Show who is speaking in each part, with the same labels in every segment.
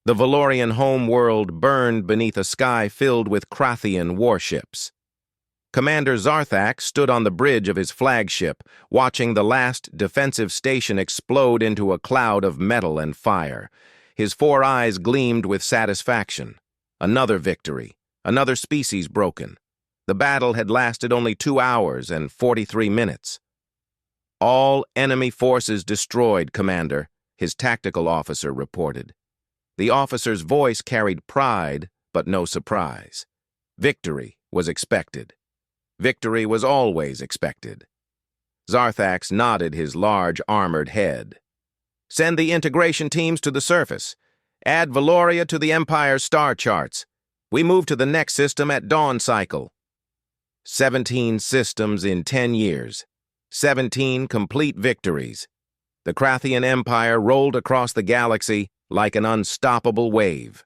Speaker 1: The Valorian home world burned beneath a sky filled with Krathian warships. Commander Zarthak stood on the bridge of his flagship, watching the last defensive station explode into a cloud of metal and fire. His 4 eyes gleamed with satisfaction. Another victory, another species broken. The battle had lasted only 2 hours and 43 minutes. "All enemy forces destroyed, Commander," his tactical officer reported. The officer's voice carried pride, but no surprise. Victory was expected. Victory was always expected. Zarthax nodded his large armored head. "Send the integration teams to the surface. Add Valoria to the Empire's star charts. We move to the next system at dawn cycle." 17 systems in 10 years. 17 complete victories. The Krathian Empire rolled across the galaxy like an unstoppable wave.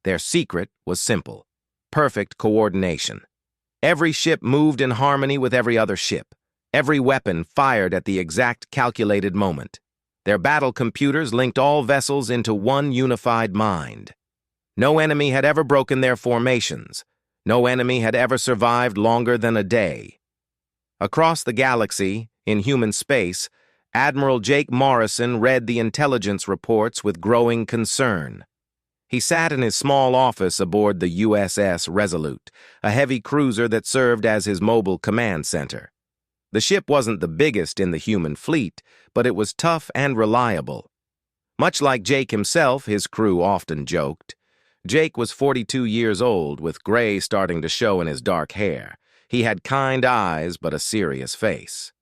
Speaker 1: Their secret was simple: perfect coordination. Every ship moved in harmony with every other ship. Every weapon fired at the exact calculated moment. Their battle computers linked all vessels into one unified mind. No enemy had ever broken their formations. No enemy had ever survived longer than a day. Across the galaxy, in human space, Admiral Jake Morrison read the intelligence reports with growing concern. He sat in his small office aboard the USS Resolute, a heavy cruiser that served as his mobile command center. The ship wasn't the biggest in the human fleet, but it was tough and reliable. Much like Jake himself, his crew often joked. Jake was 42 years old, with gray starting to show in his dark hair. He had kind eyes, but a serious face.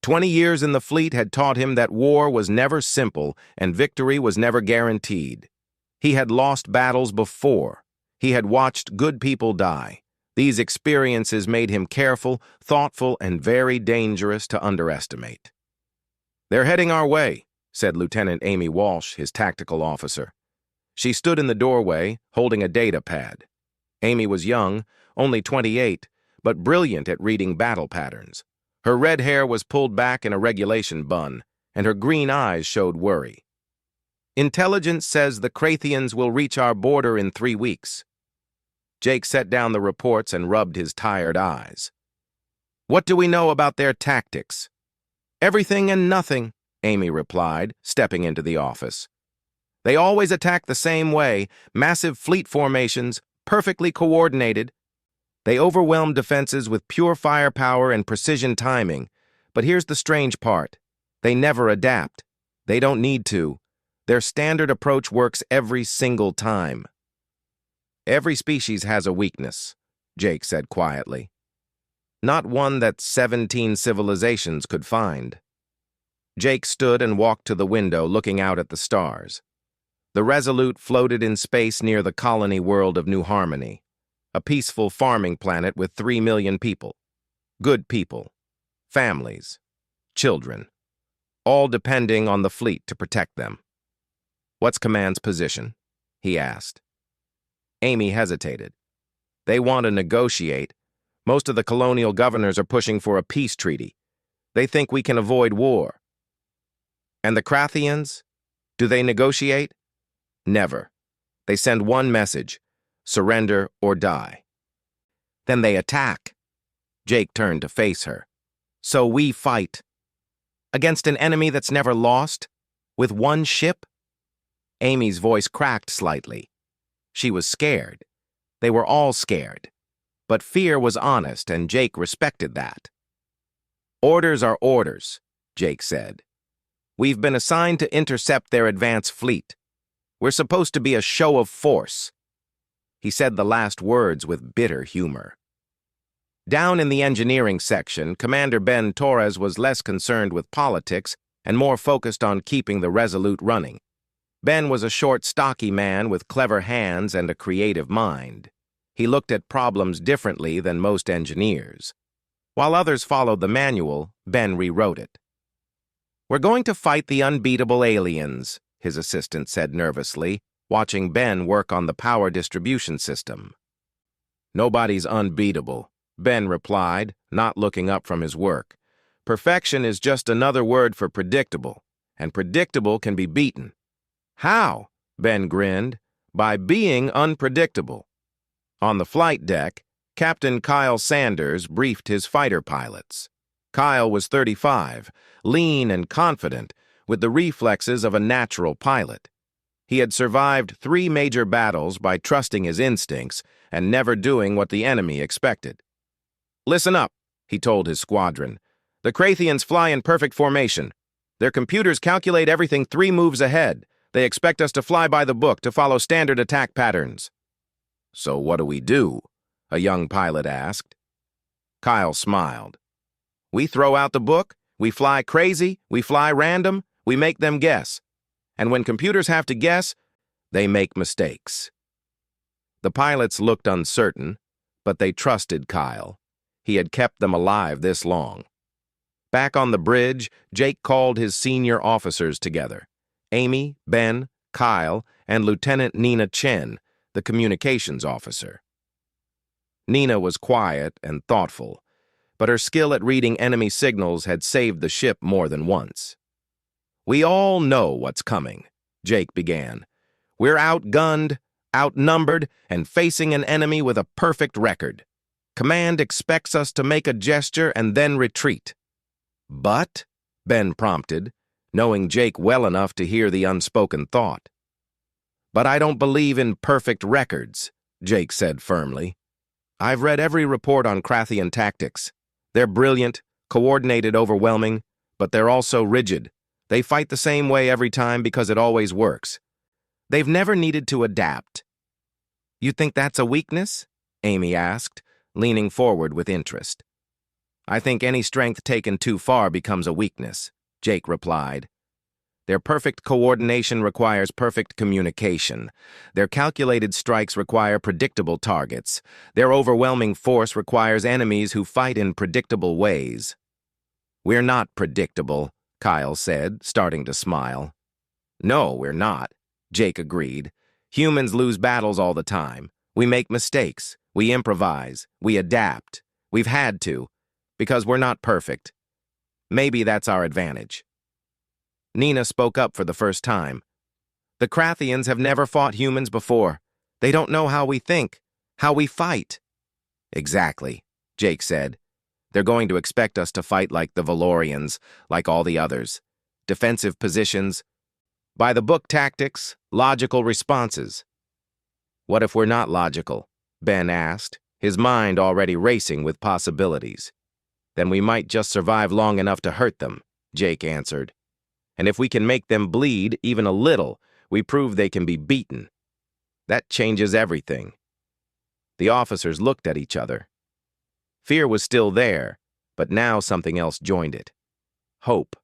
Speaker 1: 20 years in the fleet had taught him that war was never simple and victory was never guaranteed. He had lost battles before. He had watched good people die. These experiences made him careful, thoughtful, and very dangerous to underestimate. "They're heading our way," said Lieutenant Amy Walsh, his tactical officer. She stood in the doorway, holding a data pad. Amy was young, only 28, but brilliant at reading battle patterns. Her red hair was pulled back in a regulation bun, and her green eyes showed worry. "Intelligence says the Krathians will reach our border in 3 weeks. Jake set down the reports and rubbed his tired eyes. "What do we know about their tactics?" "Everything and nothing," Amy replied, stepping into the office. "They always attack the same way, massive fleet formations, perfectly coordinated. They overwhelm defenses with pure firepower and precision timing. But here's the strange part. They never adapt. They don't need to. Their standard approach works every single time." "Every species has a weakness," Jake said quietly. "Not one that 17 civilizations could find." Jake stood and walked to the window, looking out at the stars. The Resolute floated in space near the colony world of New Harmony, a peaceful farming planet with 3 million people. Good people, families, children, all depending on the fleet to protect them. "What's Command's position?" he asked. Amy hesitated. "They want to negotiate. Most of the colonial governors are pushing for a peace treaty. They think we can avoid war." "And the Krathians? Do they negotiate?" "Never. They send one message: surrender or die." "Then they attack." Jake turned to face her. "So we fight. Against an enemy that's never lost? With one ship?" Amy's voice cracked slightly. She was scared. They were all scared. But fear was honest, and Jake respected that. "Orders are orders," Jake said. "We've been assigned to intercept their advance fleet. We're supposed to be a show of force." He said the last words with bitter humor. Down in the engineering section, Commander Ben Torres was less concerned with politics and more focused on keeping the Resolute running. Ben was a short, stocky man with clever hands and a creative mind. He looked at problems differently than most engineers. While others followed the manual, Ben rewrote it. "We're going to fight the unbeatable aliens," his assistant said nervously, watching Ben work on the power distribution system. "Nobody's unbeatable," Ben replied, not looking up from his work. "Perfection is just another word for predictable, and predictable can be beaten." "How?" Ben grinned. By being unpredictable. On the flight deck, Captain Kyle Sanders briefed his fighter pilots. Kyle was 35, lean and confident, with the reflexes of a natural pilot. He had survived 3 major battles by trusting his instincts and never doing what the enemy expected. "Listen up," he told his squadron. "The Krathians fly in perfect formation. Their computers calculate everything 3 moves ahead. They expect us to fly by the book to follow standard attack patterns." "So what do we do?" a young pilot asked. Kyle smiled. "We throw out the book, we fly crazy, we fly random, we make them guess. And when computers have to guess, they make mistakes." The pilots looked uncertain, but they trusted Kyle. He had kept them alive this long. Back on the bridge, Jake called his senior officers together. Amy, Ben, Kyle, and Lieutenant Nina Chen, the communications officer. Nina was quiet and thoughtful, but her skill at reading enemy signals had saved the ship more than once. "We all know what's coming," Jake began. "We're outgunned, outnumbered, and facing an enemy with a perfect record. Command expects us to make a gesture and then retreat." "But," Ben prompted, knowing Jake well enough to hear the unspoken thought. "But I don't believe in perfect records," Jake said firmly. "I've read every report on Krathian tactics. They're brilliant, coordinated, overwhelming, but they're also rigid. They fight the same way every time because it always works. They've never needed to adapt." "You think that's a weakness?" Amy asked, leaning forward with interest. "I think any strength taken too far becomes a weakness," Jake replied. "Their perfect coordination requires perfect communication. Their calculated strikes require predictable targets. Their overwhelming force requires enemies who fight in predictable ways." "We're not predictable," Kyle said, starting to smile. "No, we're not," Jake agreed. "Humans lose battles all the time. We make mistakes. We improvise. We adapt. We've had to, because we're not perfect. Maybe that's our advantage." Nina spoke up for the first time. "The Krathians have never fought humans before. They don't know how we think, how we fight." "Exactly," Jake said. "They're going to expect us to fight like the Valorians, like all the others. Defensive positions, by-the-book tactics, logical responses." "What if we're not logical?" Ben asked, his mind already racing with possibilities. "Then we might just survive long enough to hurt them," Jake answered. "And if we can make them bleed even a little, we prove they can be beaten. That changes everything." The officers looked at each other. Fear was still there, but now something else joined it. Hope.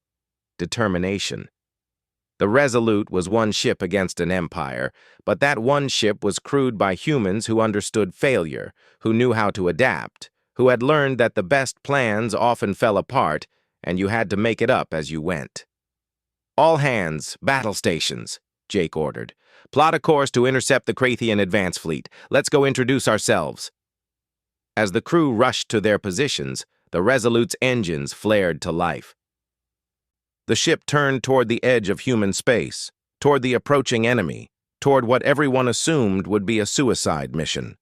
Speaker 1: Determination. The Resolute was one ship against an empire, but that one ship was crewed by humans who understood failure, who knew how to adapt, who had learned that the best plans often fell apart, and you had to make it up as you went. "All hands, battle stations," Jake ordered. "Plot a course to intercept the Krathian advance fleet. Let's go introduce ourselves." As the crew rushed to their positions, the Resolute's engines flared to life. The ship turned toward the edge of human space, toward the approaching enemy, toward what everyone assumed would be a suicide mission.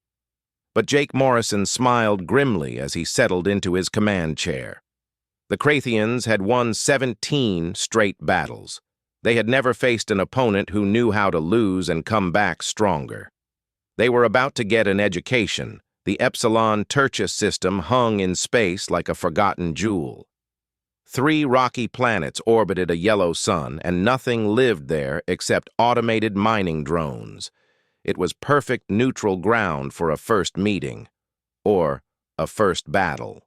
Speaker 1: But Jake Morrison smiled grimly as he settled into his command chair. The Krathians had won 17 straight battles. They had never faced an opponent who knew how to lose and come back stronger. They were about to get an education. The Epsilon Tertius system hung in space like a forgotten jewel. 3 rocky planets orbited a yellow sun, and nothing lived there except automated mining drones. It was perfect neutral ground for a first meeting, or a first battle.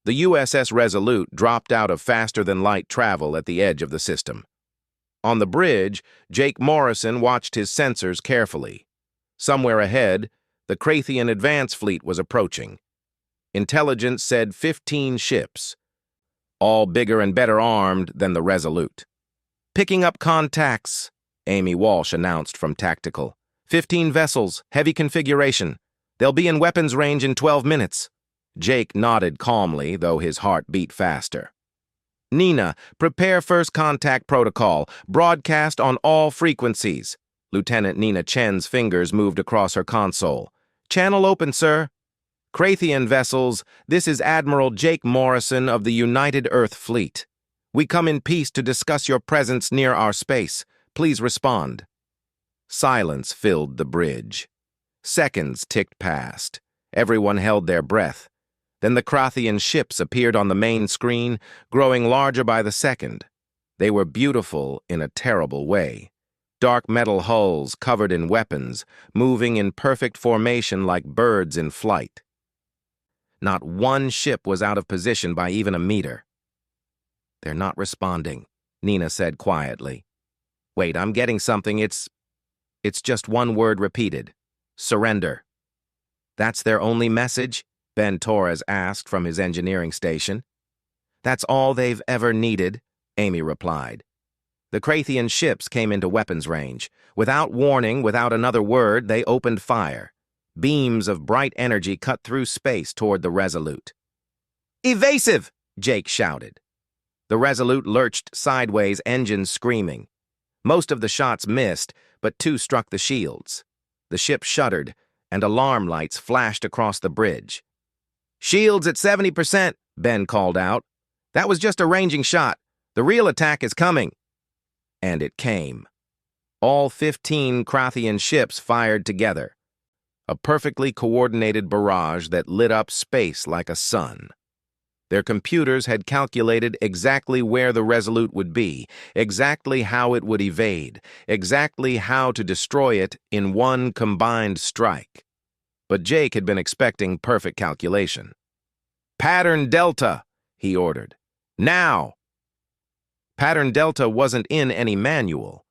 Speaker 1: The USS Resolute dropped out of faster-than-light travel at the edge of the system. On the bridge, Jake Morrison watched his sensors carefully. Somewhere ahead, the Krathian advance fleet was approaching. Intelligence said 15 ships, all bigger and better armed than the Resolute. "Picking up contacts," Amy Walsh announced from Tactical. 15 vessels, heavy configuration. They'll be in weapons range in 12 minutes. Jake nodded calmly, though his heart beat faster. Nina, prepare first contact protocol. Broadcast on all frequencies. Lieutenant Nina Chen's fingers moved across her console. Channel open, sir. Krathian vessels, this is Admiral Jake Morrison of the United Earth Fleet. We come in peace to discuss your presence near our space. Please respond. Silence filled the bridge. Seconds ticked past. Everyone held their breath. Then the Krathian ships appeared on the main screen, growing larger by the second. They were beautiful in a terrible way. Dark metal hulls covered in weapons, moving in perfect formation like birds in flight. Not one ship was out of position by even a meter. They're not responding, Nina said quietly. Wait, I'm getting something. It's just one word repeated. Surrender. That's their only message? Ben Torres asked from his engineering station. That's all they've ever needed, Amy replied. The Krathian ships came into weapons range. Without warning, without another word, they opened fire. Beams of bright energy cut through space toward the Resolute. Evasive! Jake shouted. The Resolute lurched sideways, engines screaming. Most of the shots missed, but two struck the shields. The ship shuddered, and alarm lights flashed across the bridge. Shields at 70%, Ben called out. That was just a ranging shot. The real attack is coming. And it came. All 15 Krathian ships fired together. A perfectly coordinated barrage that lit up space like a sun. Their computers had calculated exactly where the Resolute would be, exactly how it would evade, exactly how to destroy it in one combined strike. But Jake had been expecting perfect calculation. Pattern Delta, he ordered. Now! Pattern Delta wasn't in any manual.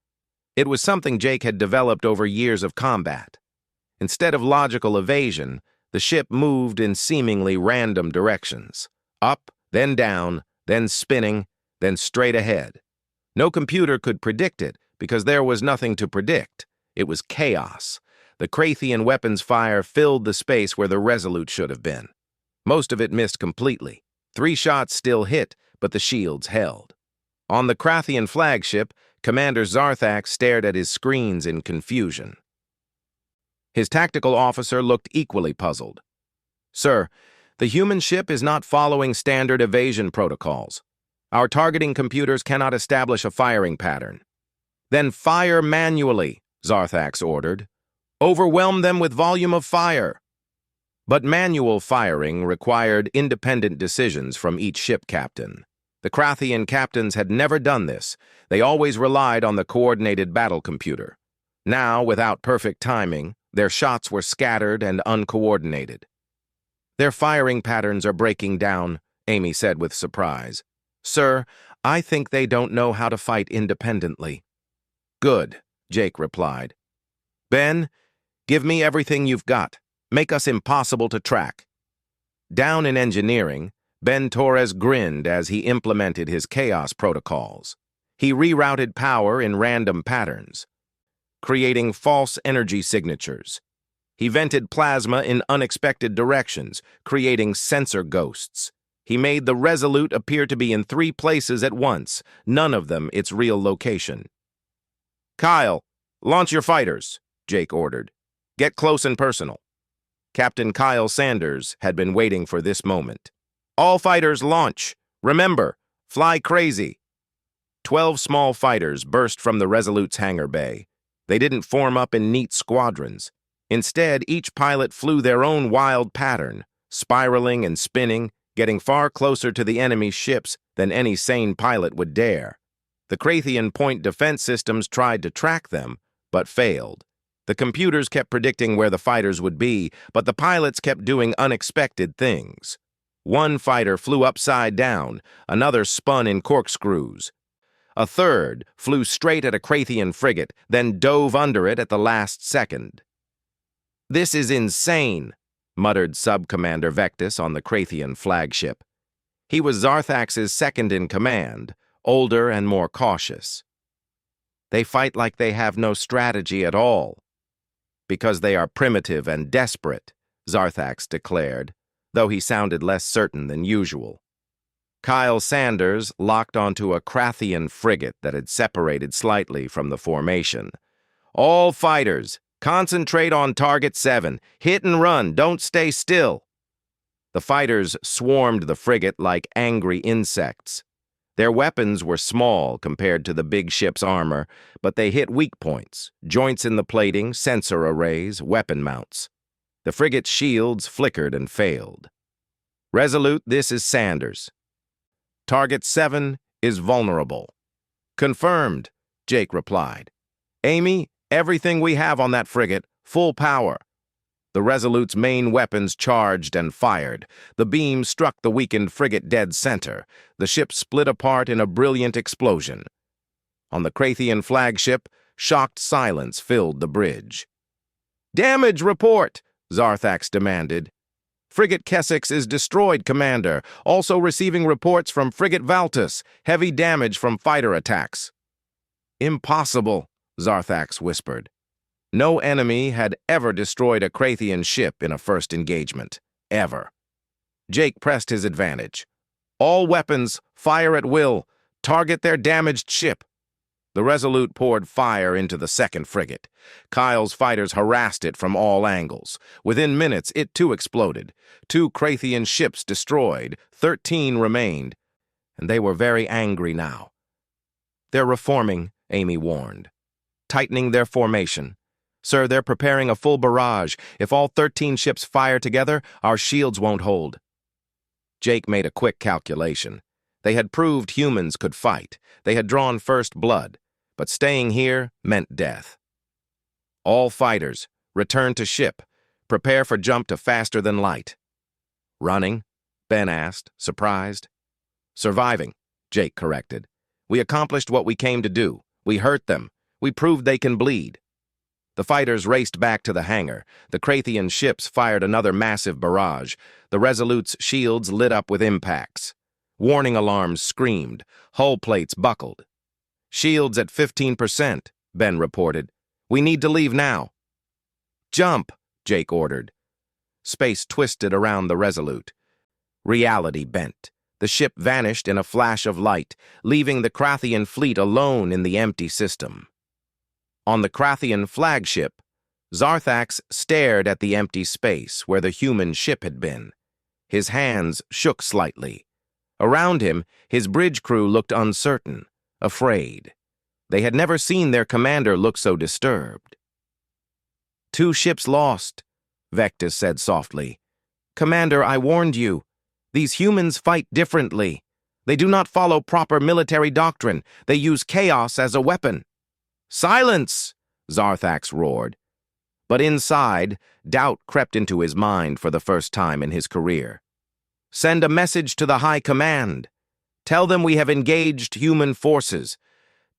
Speaker 1: It was something Jake had developed over years of combat. Instead of logical evasion, the ship moved in seemingly random directions. Up, then down, then spinning, then straight ahead. No computer could predict it because there was nothing to predict. It was chaos. The Krathian weapons fire filled the space where the Resolute should have been. Most of it missed completely. 3 shots still hit, but the shields held. On the Krathian flagship, Commander Zarthak stared at his screens in confusion. His tactical officer looked equally puzzled. Sir, the human ship is not following standard evasion protocols. Our targeting computers cannot establish a firing pattern. Then fire manually, Zarthax ordered. Overwhelm them with volume of fire. But manual firing required independent decisions from each ship captain. The Krathian captains had never done this. They always relied on the coordinated battle computer. Now, without perfect timing, their shots were scattered and uncoordinated. Their firing patterns are breaking down, Amy said with surprise. Sir, I think they don't know how to fight independently. Good, Jake replied. Ben, give me everything you've got. Make us impossible to track. Down in engineering, Ben Torres grinned as he implemented his chaos protocols. He rerouted power in random patterns, creating false energy signatures. He vented plasma in unexpected directions, creating sensor ghosts. He made the Resolute appear to be in 3 places at once, none of them its real location. Kyle, launch your fighters, Jake ordered. Get close and personal. Captain Kyle Sanders had been waiting for this moment. All fighters launch. Remember, fly crazy. 12 small fighters burst from the Resolute's hangar bay. They didn't form up in neat squadrons. Instead, each pilot flew their own wild pattern, spiraling and spinning, getting far closer to the enemy's ships than any sane pilot would dare. The Krathian point defense systems tried to track them, but failed. The computers kept predicting where the fighters would be, but the pilots kept doing unexpected things. One fighter flew upside down, another spun in corkscrews. A third flew straight at a Krathian frigate, then dove under it at the last second. This is insane, muttered Sub-Commander Vectus on the Krathian flagship. He was Zarthax's second-in-command, older and more cautious. They fight like they have no strategy at all. Because they are primitive and desperate, Zarthax declared, though he sounded less certain than usual. Kyle Sanders locked onto a Krathian frigate that had separated slightly from the formation. "All fighters, concentrate on Target 7. Hit and run, don't stay still." The fighters swarmed the frigate like angry insects. Their weapons were small compared to the big ship's armor, but they hit weak points, joints in the plating, sensor arrays, weapon mounts. The frigate's shields flickered and failed. "Resolute, this is Sanders. Target 7 is vulnerable." "Confirmed," Jake replied. "Amy, everything we have on that frigate, full power." The Resolute's main weapons charged and fired. The beam struck the weakened frigate dead center. The ship split apart in a brilliant explosion. On the Krathian flagship, shocked silence filled the bridge. "Damage report," Zarthax demanded. "Frigate Kessex is destroyed, Commander. Also receiving reports from Frigate Valtus. Heavy damage from fighter attacks." "Impossible," Zarthax whispered. No enemy had ever destroyed a Krathian ship in a first engagement. Ever. Jake pressed his advantage. "All weapons, fire at will. Target their damaged ship." The Resolute poured fire into the second frigate. Kyle's fighters harassed it from all angles. Within minutes, it too exploded. 2 Krathian ships destroyed, 13 remained, and they were very angry now. "They're reforming," Amy warned. "Tightening their formation. Sir, they're preparing a full barrage. If all 13 ships fire together, our shields won't hold." Jake made a quick calculation. They had proved humans could fight. They had drawn first blood. But staying here meant death. "All fighters, return to ship. Prepare for jump to faster than light." "Running?" Ben asked, surprised. "Surviving," Jake corrected. "We accomplished what we came to do. We hurt them. We proved they can bleed." The fighters raced back to the hangar. The Krathian ships fired another massive barrage. The Resolute's shields lit up with impacts. Warning alarms screamed. Hull plates buckled. "Shields at 15%, Ben reported. "We need to leave now." "Jump," Jake ordered. Space twisted around the Resolute. Reality bent. The ship vanished in a flash of light, leaving the Krathian fleet alone in the empty system. On the Krathian flagship, Zarthax stared at the empty space where the human ship had been. His hands shook slightly. Around him, his bridge crew looked uncertain, afraid. They had never seen their commander look so disturbed. "2 ships lost," Vectis said softly. "Commander, I warned you. These humans fight differently. They do not follow proper military doctrine. They use chaos as a weapon." "Silence!" Zarthax roared. But inside, doubt crept into his mind for the first time in his career. "Send a message to the High Command. Tell them we have engaged human forces.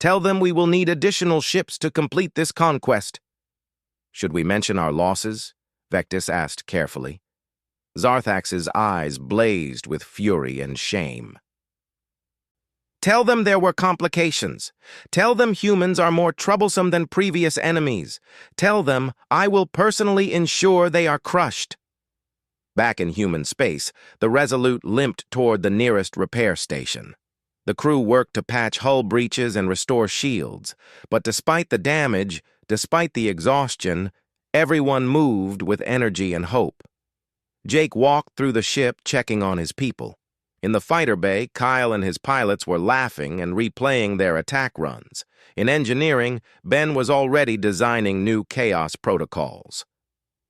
Speaker 1: Tell them we will need additional ships to complete this conquest." "Should we mention our losses?" Vectis asked carefully. Zarthax's eyes blazed with fury and shame. "Tell them there were complications. Tell them humans are more troublesome than previous enemies. Tell them I will personally ensure they are crushed." Back in human space, the Resolute limped toward the nearest repair station. The crew worked to patch hull breaches and restore shields, but despite the damage, despite the exhaustion, everyone moved with energy and hope. Jake walked through the ship, checking on his people. In the fighter bay, Kyle and his pilots were laughing and replaying their attack runs. In engineering, Ben was already designing new chaos protocols.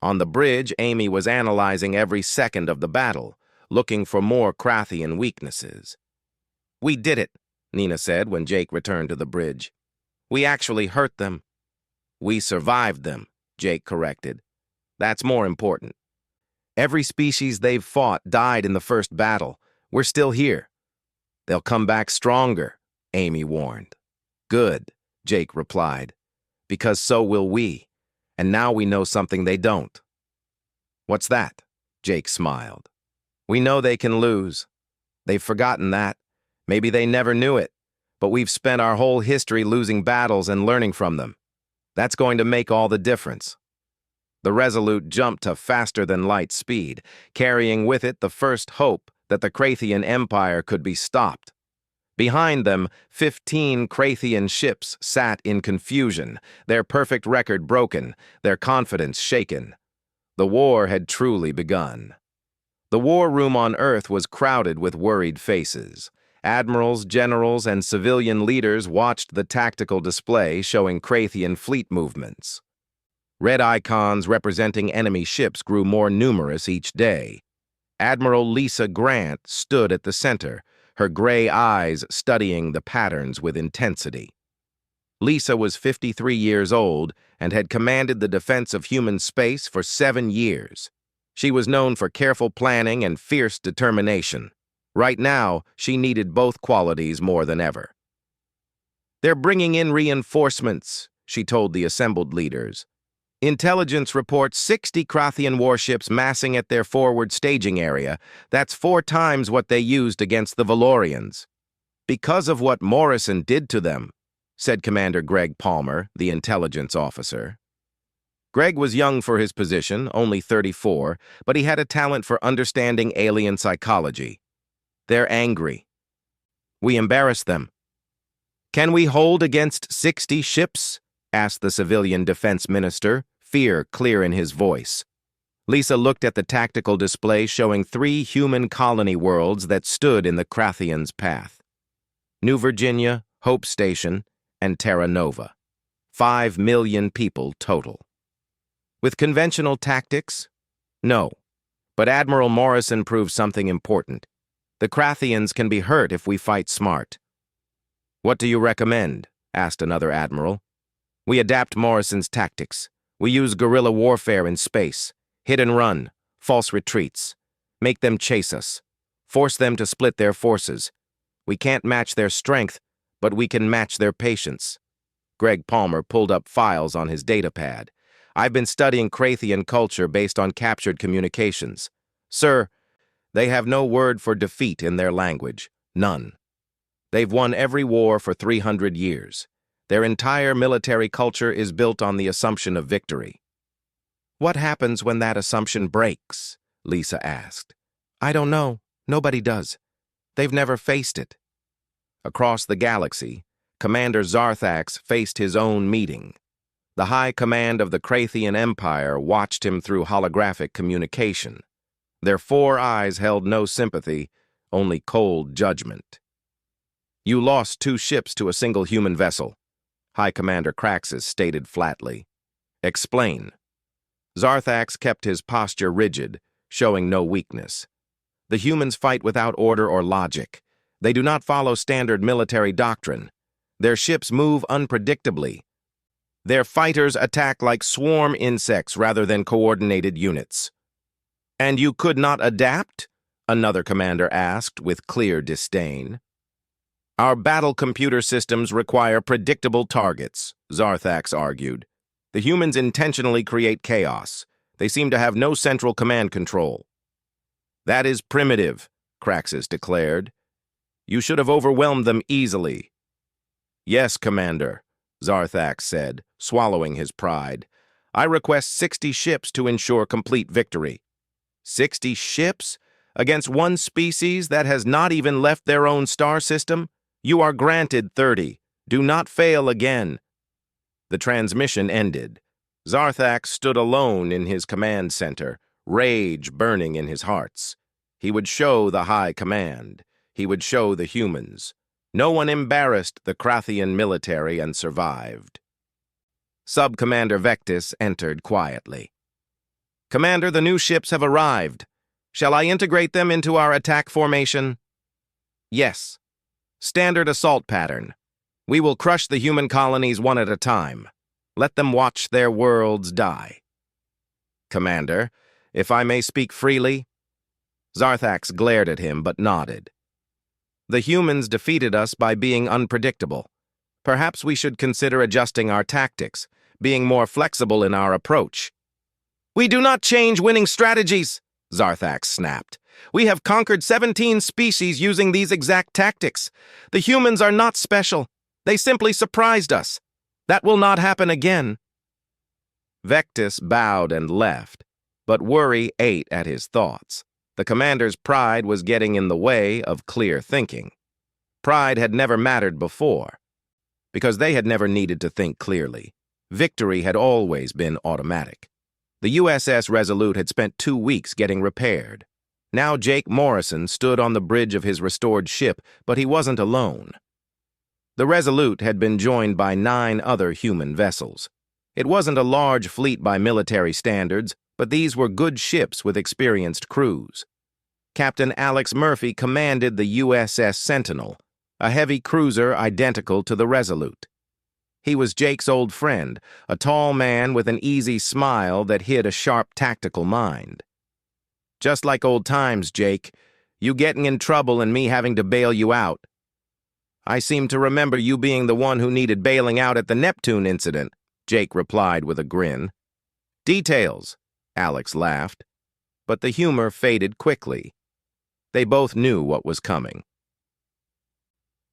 Speaker 1: On the bridge, Amy was analyzing every second of the battle, looking for more Krathian weaknesses. "We did it," Nina said when Jake returned to the bridge. "We actually hurt them." "We survived them," Jake corrected. "That's more important. Every species they've fought died in the first battle. We're still here." "They'll come back stronger," Amy warned. "Good," Jake replied, "because so will we. And now we know something they don't." "What's that?" Jake smiled. "We know they can lose. They've forgotten that. Maybe they never knew it, but we've spent our whole history losing battles and learning from them. That's going to make all the difference." The Resolute jumped to faster-than-light speed, carrying with it the first hope that the Krathian Empire could be stopped. Behind them, 15 Krathian ships sat in confusion, their perfect record broken, their confidence shaken. The war had truly begun. The war room on Earth was crowded with worried faces. Admirals, generals, and civilian leaders watched the tactical display showing Krathian fleet movements. Red icons representing enemy ships grew more numerous each day. Admiral Lisa Grant stood at the center, her gray eyes studying the patterns with intensity. Lisa was 53 years old and had commanded the defense of human space for 7 years. She was known for careful planning and fierce determination. Right now, she needed both qualities more than ever. "They're bringing in reinforcements," she told the assembled leaders. "Intelligence reports 60 Krathian warships massing at their forward staging area. That's 4 times what they used against the Valorians. Because of what Morrison did to them," said Commander Greg Palmer, the intelligence officer. Greg was young for his position, only 34, but he had a talent for understanding alien psychology. "They're angry. We embarrassed them." "Can we hold against 60 ships?" asked the civilian defense minister, fear clear in his voice. Lisa looked at the tactical display showing 3 human colony worlds that stood in the Krathians' path: New Virginia, Hope Station, and Terra Nova. 5 million people total. With conventional tactics? No. But Admiral Morrison proved something important. The Krathians can be hurt if we fight smart. "What do you recommend?" asked another admiral. "We adapt Morrison's tactics. We use guerrilla warfare in space, hit and run, false retreats. Make them chase us. Force them to split their forces. We can't match their strength, but we can match their patience." Greg Palmer pulled up files on his datapad. "I've been studying Krathian culture based on captured communications. Sir, they have no word for defeat in their language. None. They've won every war for 300 years. Their entire military culture is built on the assumption of victory." "What happens when that assumption breaks?" Lisa asked. "I don't know. Nobody does. They've never faced it." Across the galaxy, Commander Zarthax faced his own meeting. The high command of the Krathian Empire watched him through holographic communication. Their 4 eyes held no sympathy, only cold judgment. "You lost 2 ships to a single human vessel," High Commander Craxus stated flatly. "Explain." Zarthax kept his posture rigid, showing no weakness. "The humans fight without order or logic. They do not follow standard military doctrine. Their ships move unpredictably. Their fighters attack like swarm insects rather than coordinated units." "And you could not adapt?" another commander asked with clear disdain. "Our battle computer systems require predictable targets," Zarthax argued. "The humans intentionally create chaos. They seem to have no central command control." "That is primitive," Craxus declared. "You should have overwhelmed them easily." "Yes, Commander," Zarthax said, swallowing his pride. "I request 60 ships to ensure complete victory." 60 ships? Against one species that has not even left their own star system? You are granted 30. Do not fail again. The transmission ended. Zarthax stood alone in his command center, rage burning in his hearts. He would show the high command. He would show the humans. No one embarrassed the Krathian military and survived. Sub-Commander Vectis entered quietly. "Commander, the new ships have arrived. Shall I integrate them into our attack formation?" "Yes. Standard assault pattern. We will crush the human colonies one at a time. Let them watch their worlds die." "Commander, if I may speak freely?" Zarthax glared at him but nodded. "The humans defeated us by being unpredictable. Perhaps we should consider adjusting our tactics, being more flexible in our approach." "We do not change winning strategies," Zarthax snapped. "We have conquered 17 species using these exact tactics. The humans are not special. They simply surprised us. That will not happen again." Vectis bowed and left, but worry ate at his thoughts. The commander's pride was getting in the way of clear thinking. Pride had never mattered before, because they had never needed to think clearly. Victory had always been automatic. The USS Resolute had spent 2 weeks getting repaired. Now Jake Morrison stood on the bridge of his restored ship, but he wasn't alone. The Resolute had been joined by 9 other human vessels. It wasn't a large fleet by military standards, but these were good ships with experienced crews. Captain Alex Murphy commanded the USS Sentinel, a heavy cruiser identical to the Resolute. He was Jake's old friend, a tall man with an easy smile that hid a sharp tactical mind. "Just like old times, Jake. You getting in trouble and me having to bail you out. I seem to remember you being the one who needed bailing out at the Neptune incident," Jake replied with a grin. "Details," Alex laughed. But the humor faded quickly. They both knew what was coming.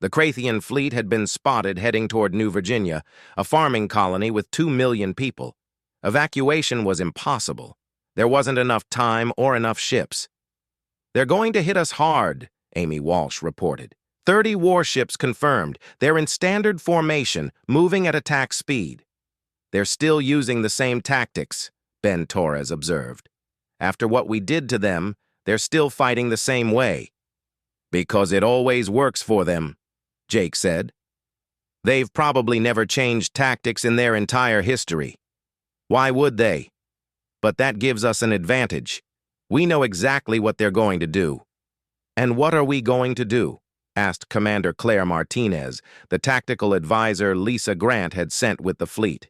Speaker 1: The Krathian fleet had been spotted heading toward New Virginia, a farming colony with 2 million people. Evacuation was impossible. There wasn't enough time or enough ships. "They're going to hit us hard," Amy Walsh reported. 30 warships confirmed. They're in standard formation, moving at attack speed. "They're still using the same tactics," Ben Torres observed. "After what we did to them, they're still fighting the same way." "Because it always works for them," Jake said. "They've probably never changed tactics in their entire history. Why would they? But that gives us an advantage. We know exactly what they're going to do." "And what are we going to do?" asked Commander Claire Martinez, the tactical advisor Lisa Grant had sent with the fleet.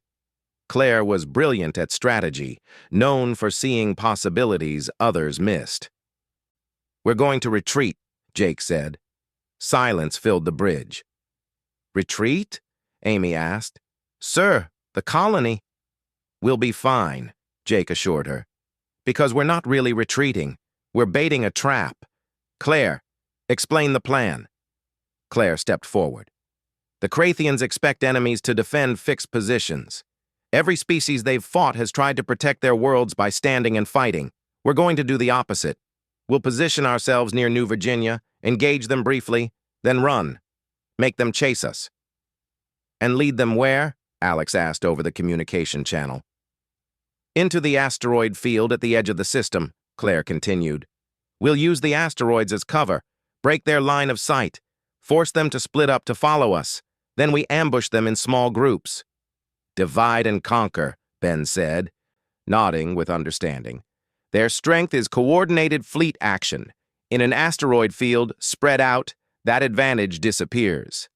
Speaker 1: Claire was brilliant at strategy, known for seeing possibilities others missed. "We're going to retreat," Jake said. Silence filled the bridge. "Retreat?" Amy asked. "Sir, the colony." "We'll be fine," Jake assured her. "Because we're not really retreating. We're baiting a trap. Claire, explain the plan." Claire stepped forward. "The Krathians expect enemies to defend fixed positions. Every species they've fought has tried to protect their worlds by standing and fighting. We're going to do the opposite. We'll position ourselves near New Virginia, engage them briefly, then run. Make them chase us." "And lead them where?" Alex asked over the communication channel. "Into the asteroid field at the edge of the system," Claire continued. "We'll use the asteroids as cover, break their line of sight, force them to split up to follow us. Then we ambush them in small groups." "Divide and conquer," Ben said, nodding with understanding. "Their strength is coordinated fleet action. In an asteroid field, spread out, that advantage disappears."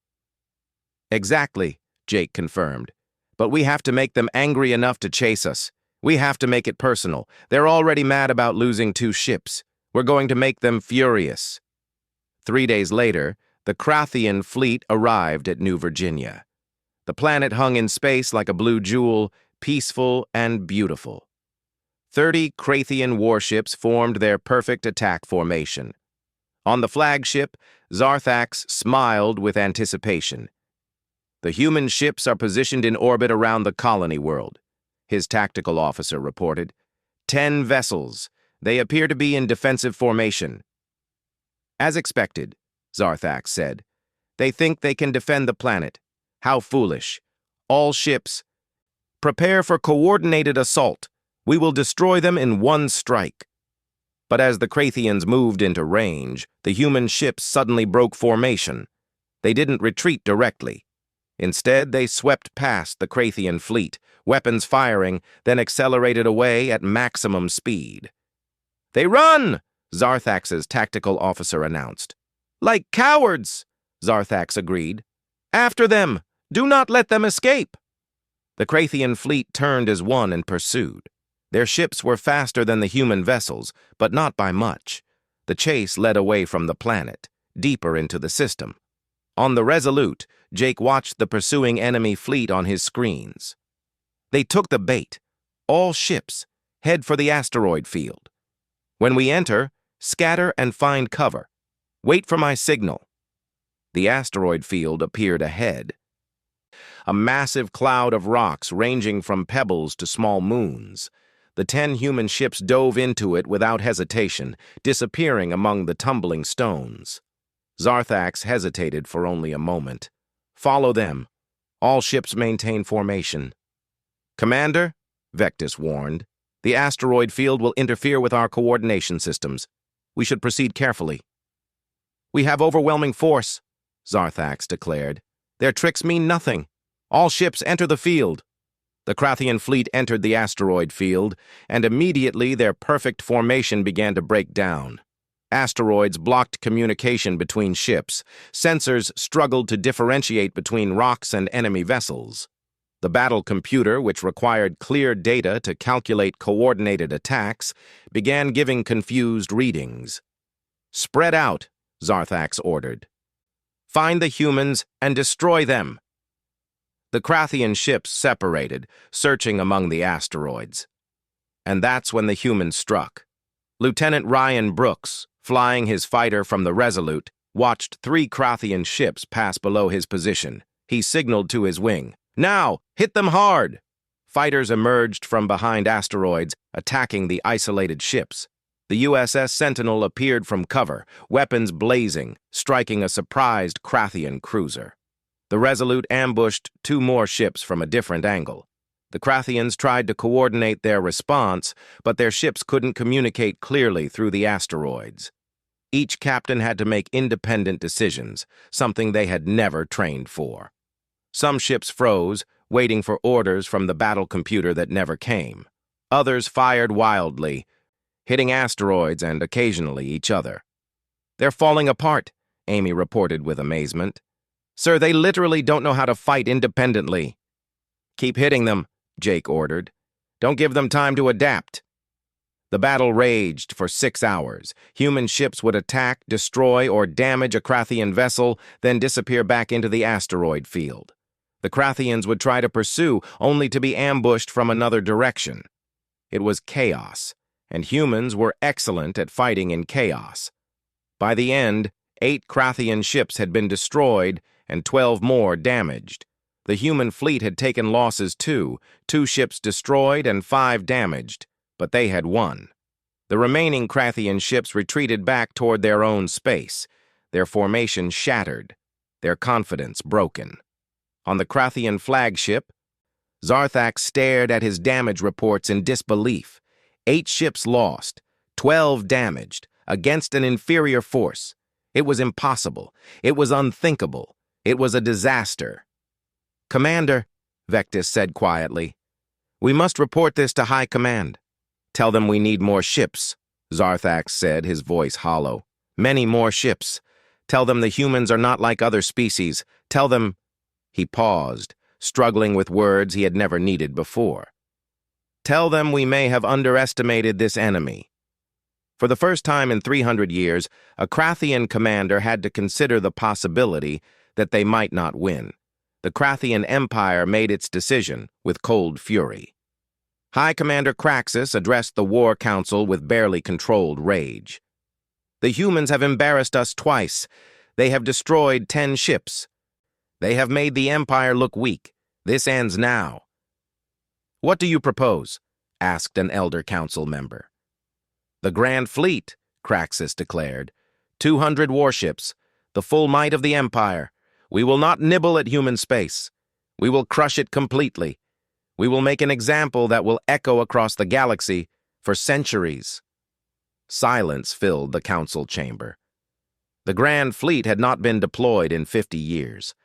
Speaker 1: "Exactly," Jake confirmed. "But we have to make them angry enough to chase us. We have to make it personal. They're already mad about losing 2 ships. We're going to make them furious." 3 days later, the Krathian fleet arrived at New Virginia. The planet hung in space like a blue jewel, peaceful and beautiful. 30 Krathian warships formed their perfect attack formation. On the flagship, Zarthax smiled with anticipation. "The human ships are positioned in orbit around the colony world," his tactical officer reported. 10 vessels. They appear to be in defensive formation. "As expected," Zarthax said. "They think they can defend the planet. How foolish. All ships, prepare for coordinated assault. We will destroy them in one strike." But as the Krathians moved into range, the human ships suddenly broke formation. They didn't retreat directly. Instead, they swept past the Krathian fleet, weapons firing, then accelerated away at maximum speed. "They run!" Zarthax's tactical officer announced. "Like cowards!" Zarthax agreed. "After them! Do not let them escape!" The Krathian fleet turned as one and pursued. Their ships were faster than the human vessels, but not by much. The chase led away from the planet, deeper into the system. On the Resolute, Jake watched the pursuing enemy fleet on his screens. They took the bait. All ships, head for the asteroid field. When we enter, scatter and find cover. Wait for my signal. The asteroid field appeared ahead. A massive cloud of rocks ranging from pebbles to small moons. The 10 human ships dove into it without hesitation, disappearing among the tumbling stones. Zarthax hesitated for only a moment. "Follow them. All ships maintain formation." "Commander," Vectis warned, "the asteroid field will interfere with our coordination systems. We should proceed carefully." "We have overwhelming force," Zarthax declared. "Their tricks mean nothing. All ships enter the field." The Krathian fleet entered the asteroid field, and immediately their perfect formation began to break down. Asteroids blocked communication between ships. Sensors struggled to differentiate between rocks and enemy vessels. The battle computer, which required clear data to calculate coordinated attacks, began giving confused readings. "Spread out," Zarthax ordered. "Find the humans and destroy them." The Krathian ships separated, searching among the asteroids. And that's when the humans struck. Lieutenant Ryan Brooks, flying his fighter from the Resolute, watched 3 Krathian ships pass below his position. He signaled to his wing, "Now, hit them hard!" Fighters emerged from behind asteroids, attacking the isolated ships. The USS Sentinel appeared from cover, weapons blazing, striking a surprised Krathian cruiser. The Resolute ambushed 2 more ships from a different angle. The Krathians tried to coordinate their response, but their ships couldn't communicate clearly through the asteroids. Each captain had to make independent decisions, something they had never trained for. Some ships froze, waiting for orders from the battle computer that never came. Others fired wildly, hitting asteroids and occasionally each other. "They're falling apart," Amy reported with amazement. "Sir, they literally don't know how to fight independently." "Keep hitting them," Jake ordered. "Don't give them time to adapt." The battle raged for 6 hours. Human ships would attack, destroy, or damage a Krathian vessel, then disappear back into the asteroid field. The Krathians would try to pursue, only to be ambushed from another direction. It was chaos, and humans were excellent at fighting in chaos. By the end, 8 Krathian ships had been destroyed and 12 more damaged. The human fleet had taken losses too, 2 ships destroyed and 5 damaged, but they had won. The remaining Krathian ships retreated back toward their own space, their formation shattered, their confidence broken. On the Krathian flagship, Zarthax stared at his damage reports in disbelief. 8 ships lost, 12 damaged, against an inferior force. It was impossible. It was unthinkable. It was a disaster. "Commander," Vectis said quietly, "we must report this to High Command." "Tell them we need more ships," Zarthax said, his voice hollow. "Many more ships. Tell them the humans are not like other species. Tell them—" He paused, struggling with words he had never needed before. "Tell them we may have underestimated this enemy." For the first time in 300 years, a Krathian commander had to consider the possibility that they might not win. The Krathian Empire made its decision with cold fury. High Commander Kraxus addressed the War Council with barely controlled rage. "The humans have embarrassed us twice. They have destroyed 10 ships. They have made the Empire look weak. This ends now." "What do you propose?" asked an Elder Council member. "The Grand Fleet," Kraxus declared. 200 warships, the full might of the Empire. We will not nibble at human space. We will crush it completely. We will make an example that will echo across the galaxy for centuries." Silence filled the council chamber. The Grand Fleet had not been deployed in 50 years.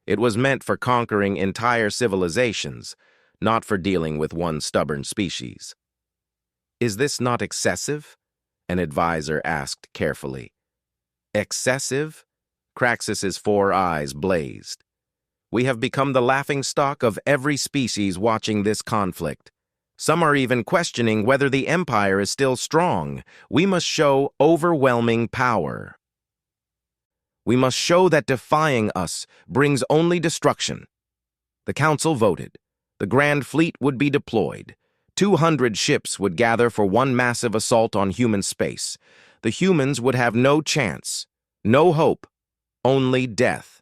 Speaker 1: It was meant for conquering entire civilizations, not for dealing with one stubborn species. "Is this not excessive?" an advisor asked carefully. "Excessive?" Kraxus's 4 eyes blazed. "We have become the laughingstock of every species watching this conflict. Some are even questioning whether the Empire is still strong. We must show overwhelming power. We must show that defying us brings only destruction." The council voted. The Grand Fleet would be deployed. 200 ships would gather for one massive assault on human space. The humans would have no chance, no hope, only death.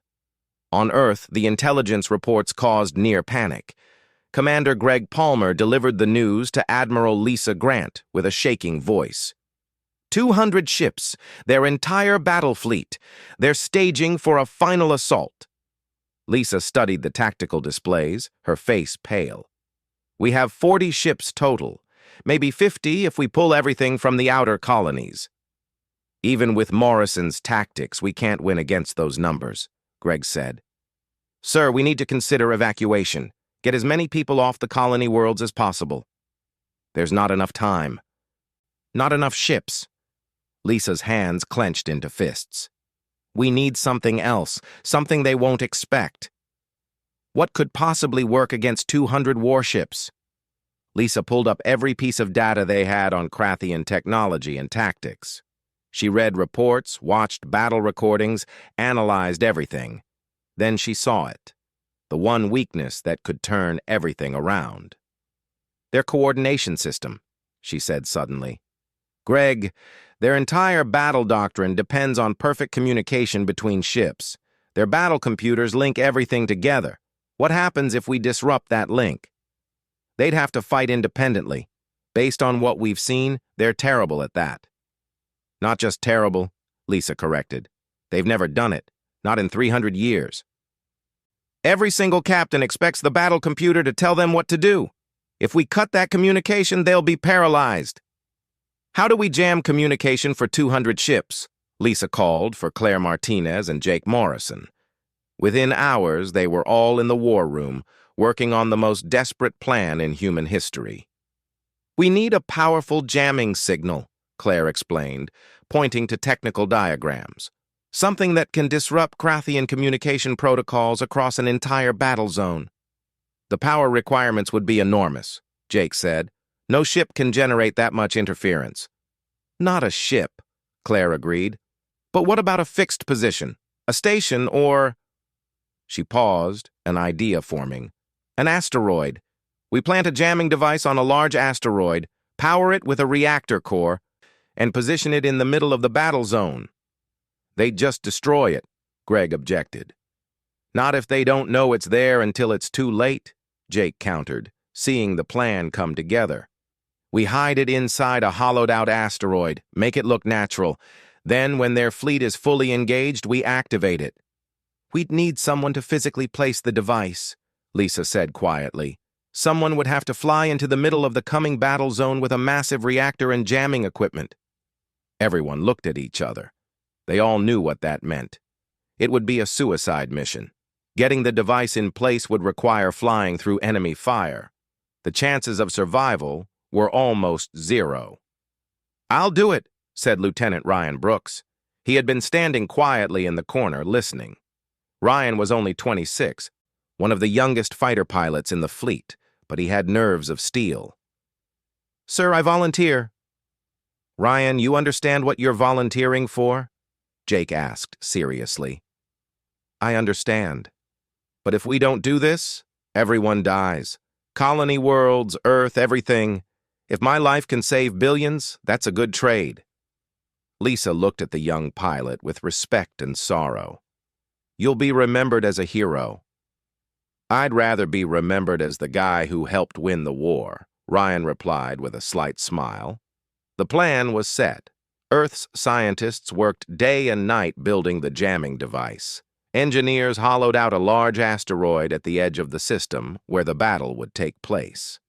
Speaker 1: On Earth, the intelligence reports caused near panic. Commander Greg Palmer delivered the news to Admiral Lisa Grant with a shaking voice. 200 ships, their entire battle fleet. They're staging for a final assault. Lisa studied the tactical displays, her face pale. We have 40 ships total, maybe 50 if we pull everything from the outer colonies. Even with Morrison's tactics, we can't win against those numbers, Greg said. Sir, we need to consider evacuation. Get as many people off the colony worlds as possible. There's not enough time. Not enough ships. Lisa's hands clenched into fists. We need something else, something they won't expect. What could possibly work against 200 warships? Lisa pulled up every piece of data they had on Krathian technology and tactics. She read reports, watched battle recordings, analyzed everything. Then she saw it. The one weakness that could turn everything around. Their coordination system, she said suddenly. Greg, their entire battle doctrine depends on perfect communication between ships. Their battle computers link everything together. What happens if we disrupt that link? They'd have to fight independently. Based on what we've seen, they're terrible at that. Not just terrible, Lisa corrected. They've never done it. Not in 300 years. Every single captain expects the battle computer to tell them what to do. If we cut that communication, they'll be paralyzed. How do we jam communication for 200 ships? Lisa called for Claire Martinez and Jake Morrison. Within hours, they were all in the war room, working on the most desperate plan in human history. We need a powerful jamming signal, Claire explained, pointing to technical diagrams. Something that can disrupt Krathian communication protocols across an entire battle zone. The power requirements would be enormous, Jake said. No ship can generate that much interference. Not a ship, Claire agreed. But what about a fixed position? A station or... She paused, an idea forming. An asteroid. We plant a jamming device on a large asteroid, power it with a reactor core, and position it in the middle of the battle zone. They'd just destroy it, Greg objected. Not if they don't know it's there until it's too late, Jake countered, seeing the plan come together. We hide it inside a hollowed-out asteroid, make it look natural. Then, when their fleet is fully engaged, we activate it. We'd need someone to physically place the device, Lisa said quietly. Someone would have to fly into the middle of the coming battle zone with a massive reactor and jamming equipment. Everyone looked at each other. They all knew what that meant. It would be a suicide mission. Getting the device in place would require flying through enemy fire. The chances of survival were almost zero. I'll do it, said Lieutenant Ryan Brooks. He had been standing quietly in the corner, listening. Ryan was only 26, one of the youngest fighter pilots in the fleet, but he had nerves of steel. Sir, I volunteer. Ryan, you understand what you're volunteering for? Jake asked seriously. I understand. But if we don't do this, everyone dies. Colony worlds, Earth, everything. If my life can save billions, that's a good trade. Lisa looked at the young pilot with respect and sorrow. You'll be remembered as a hero. I'd rather be remembered as the guy who helped win the war, Ryan replied with a slight smile. The plan was set. Earth's scientists worked day and night building the jamming device. Engineers hollowed out a large asteroid at the edge of the system where the battle would take place.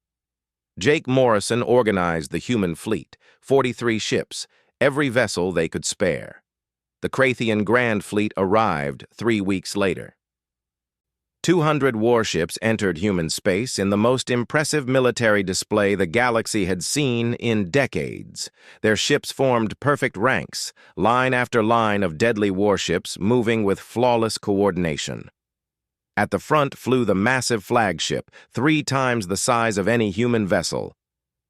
Speaker 1: Jake Morrison organized the human fleet, 43 ships, every vessel they could spare. The Krathian Grand Fleet arrived 3 weeks later. 200 warships entered human space in the most impressive military display the galaxy had seen in decades. Their ships formed perfect ranks, line after line of deadly warships moving with flawless coordination. At the front flew the massive flagship, 3 times the size of any human vessel.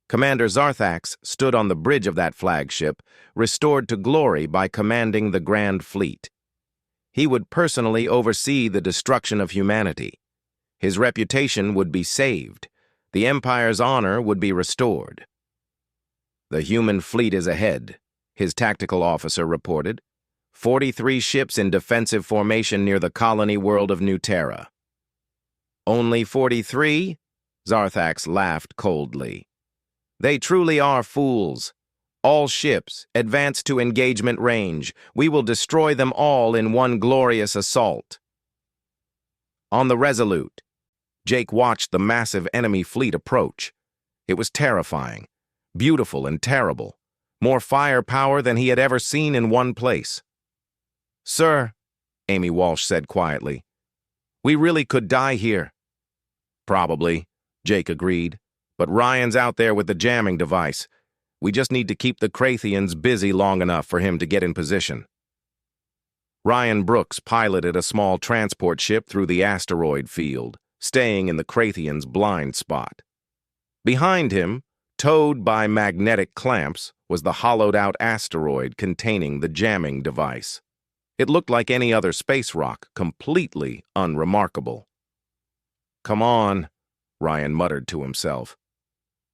Speaker 1: Commander Zarthax stood on the bridge of that flagship, restored to glory by commanding the Grand Fleet. He would personally oversee the destruction of humanity. His reputation would be saved. The Empire's honor would be restored. The human fleet is ahead, his tactical officer reported. 43 ships in defensive formation near the colony world of New Terra. Only 43? Zarthax laughed coldly. They truly are fools. All ships, advance to engagement range. We will destroy them all in one glorious assault. On the Resolute, Jake watched the massive enemy fleet approach. It was terrifying, beautiful and terrible. More firepower than he had ever seen in one place. "Sir," Amy Walsh said quietly, "we really could die here." "Probably," Jake agreed. "But Ryan's out there with the jamming device. We just need to keep the Krathians busy long enough for him to get in position." Ryan Brooks piloted a small transport ship through the asteroid field, staying in the Krathians' blind spot. Behind him, towed by magnetic clamps, was the hollowed-out asteroid containing the jamming device. It looked like any other space rock, completely unremarkable. "Come on," Ryan muttered to himself.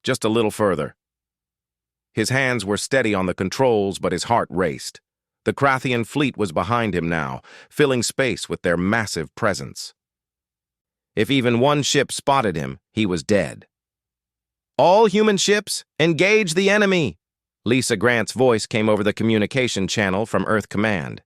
Speaker 1: "Just a little further." His hands were steady on the controls, but his heart raced. The Krathian fleet was behind him now, filling space with their massive presence. If even one ship spotted him, he was dead. "All human ships, engage the enemy!" Lisa Grant's voice came over the communication channel from Earth Command.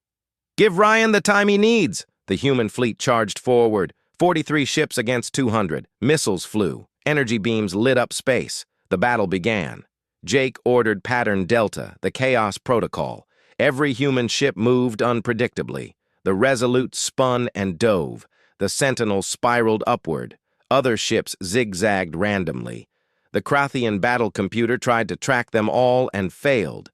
Speaker 1: "Give Ryan the time he needs." The human fleet charged forward. 43 ships against 200. Missiles flew. Energy beams lit up space. The battle began. Jake ordered Pattern Delta, the Chaos Protocol. Every human ship moved unpredictably. The Resolute spun and dove. The Sentinel spiraled upward. Other ships zigzagged randomly. The Krathian battle computer tried to track them all and failed.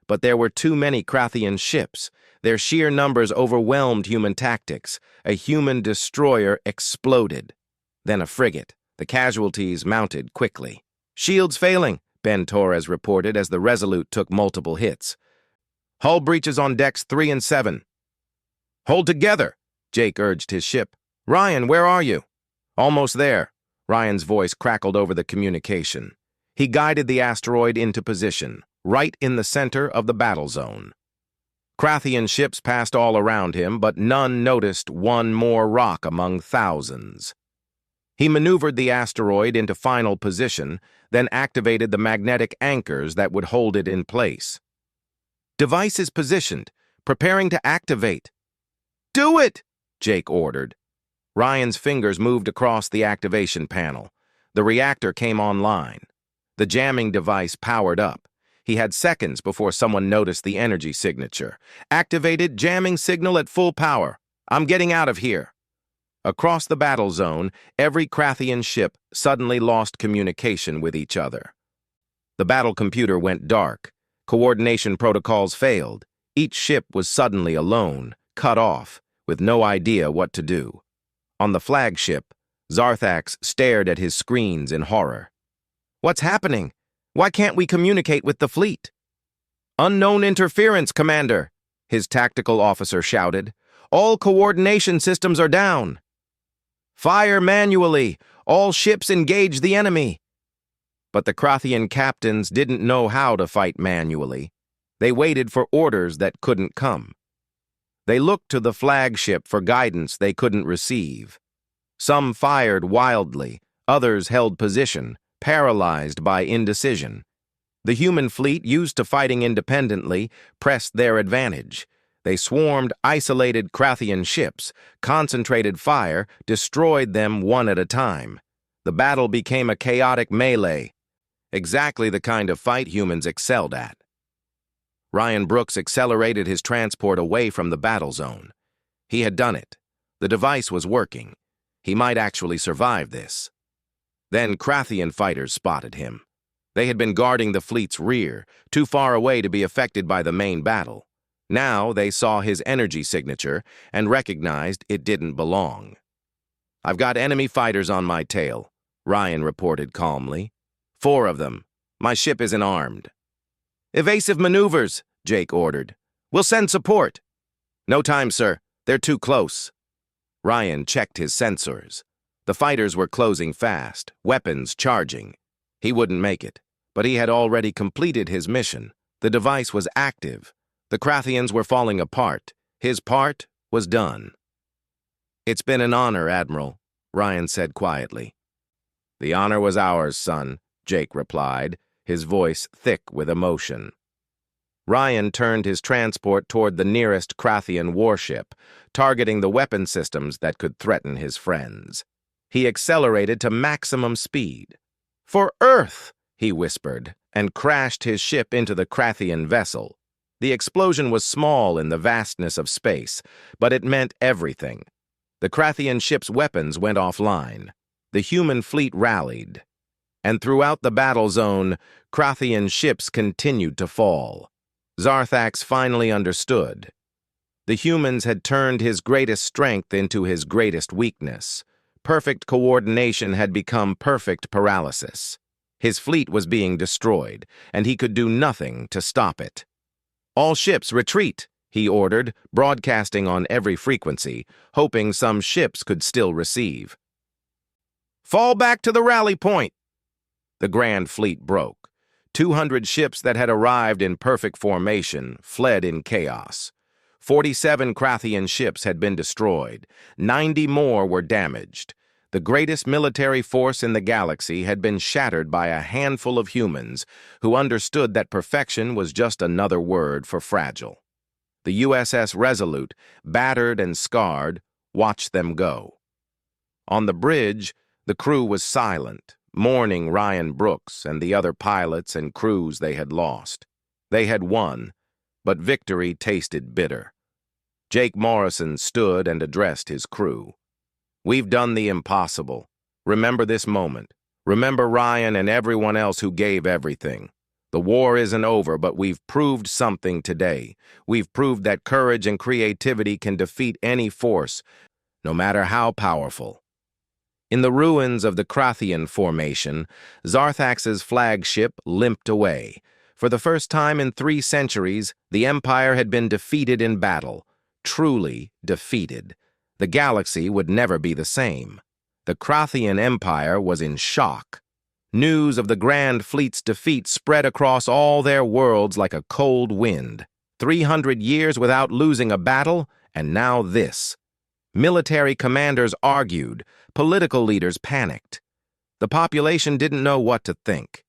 Speaker 1: But there were too many Krathian ships. Their sheer numbers overwhelmed human tactics. A human destroyer exploded. Then a frigate. The casualties mounted quickly. "Shields failing," Ben Torres reported as the Resolute took multiple hits. "Hull breaches on decks 3 and 7. "Hold together," Jake urged his ship. "Ryan, where are you?" "Almost there." Ryan's voice crackled over the communication. He guided the asteroid into position, right in the center of the battle zone. Krathian ships passed all around him, but none noticed one more rock among thousands. He maneuvered the asteroid into final position, then activated the magnetic anchors that would hold it in place. "Device is positioned, preparing to activate." "Do it!" Jake ordered. Ryan's fingers moved across the activation panel. The reactor came online. The jamming device powered up. He had seconds before someone noticed the energy signature. "Activated jamming signal at full power. I'm getting out of here." Across the battle zone, every Krathian ship suddenly lost communication with each other. The battle computer went dark. Coordination protocols failed. Each ship was suddenly alone, cut off, with no idea what to do. On the flagship, Zarthax stared at his screens in horror. "What's happening? Why can't we communicate with the fleet?" "Unknown interference, Commander," his tactical officer shouted. "All coordination systems are down." "Fire manually! All ships engage the enemy!" But the Krathian captains didn't know how to fight manually. They waited for orders that couldn't come. They looked to the flagship for guidance they couldn't receive. Some fired wildly, others held position, paralyzed by indecision. The human fleet, used to fighting independently, pressed their advantage. They swarmed isolated Krathian ships, concentrated fire, destroyed them one at a time. The battle became a chaotic melee, exactly the kind of fight humans excelled at. Ryan Brooks accelerated his transport away from the battle zone. He had done it. The device was working. He might actually survive this. Then Krathian fighters spotted him. They had been guarding the fleet's rear, too far away to be affected by the main battle. Now they saw his energy signature and recognized it didn't belong. "I've got enemy fighters on my tail," Ryan reported calmly. 4 of them. My ship isn't armed." "Evasive maneuvers," Jake ordered. "We'll send support." "No time, sir. They're too close." Ryan checked his sensors. The fighters were closing fast, weapons charging. He wouldn't make it, but he had already completed his mission. The device was active. The Krathians were falling apart. His part was done. "It's been an honor, Admiral," Ryan said quietly. "The honor was ours, son," Jake replied, his voice thick with emotion. Ryan turned his transport toward the nearest Krathian warship, targeting the weapon systems that could threaten his friends. He accelerated to maximum speed. "For Earth!" he whispered, and crashed his ship into the Krathian vessel. The explosion was small in the vastness of space, but it meant everything. The Krathian ship's weapons went offline. The human fleet rallied. And throughout the battle zone, Krathian ships continued to fall. Zarthax finally understood. The humans had turned his greatest strength into his greatest weakness. Perfect coordination had become perfect paralysis. His fleet was being destroyed, and he could do nothing to stop it. "All ships retreat," he ordered, broadcasting on every frequency, hoping some ships could still receive. "Fall back to the rally point!" The Grand Fleet broke. 200 ships that had arrived in perfect formation fled in chaos. 47 Krathian ships had been destroyed. 90 more were damaged. The greatest military force in the galaxy had been shattered by a handful of humans who understood that perfection was just another word for fragile. The USS Resolute, battered and scarred, watched them go. On the bridge, the crew was silent, mourning Ryan Brooks and the other pilots and crews they had lost. They had won, but victory tasted bitter. Jake Morrison stood and addressed his crew. "We've done the impossible. Remember this moment. Remember Ryan and everyone else who gave everything. The war isn't over, but we've proved something today. We've proved that courage and creativity can defeat any force, no matter how powerful." In the ruins of the Krathian formation, Zarthax's flagship limped away. For the first time in 3 centuries, the Empire had been defeated in battle. Truly defeated. The galaxy would never be the same. The Krathian Empire was in shock. News of the Grand Fleet's defeat spread across all their worlds like a cold wind. 300 years without losing a battle, and now this. Military commanders argued, political leaders panicked. The population didn't know what to think.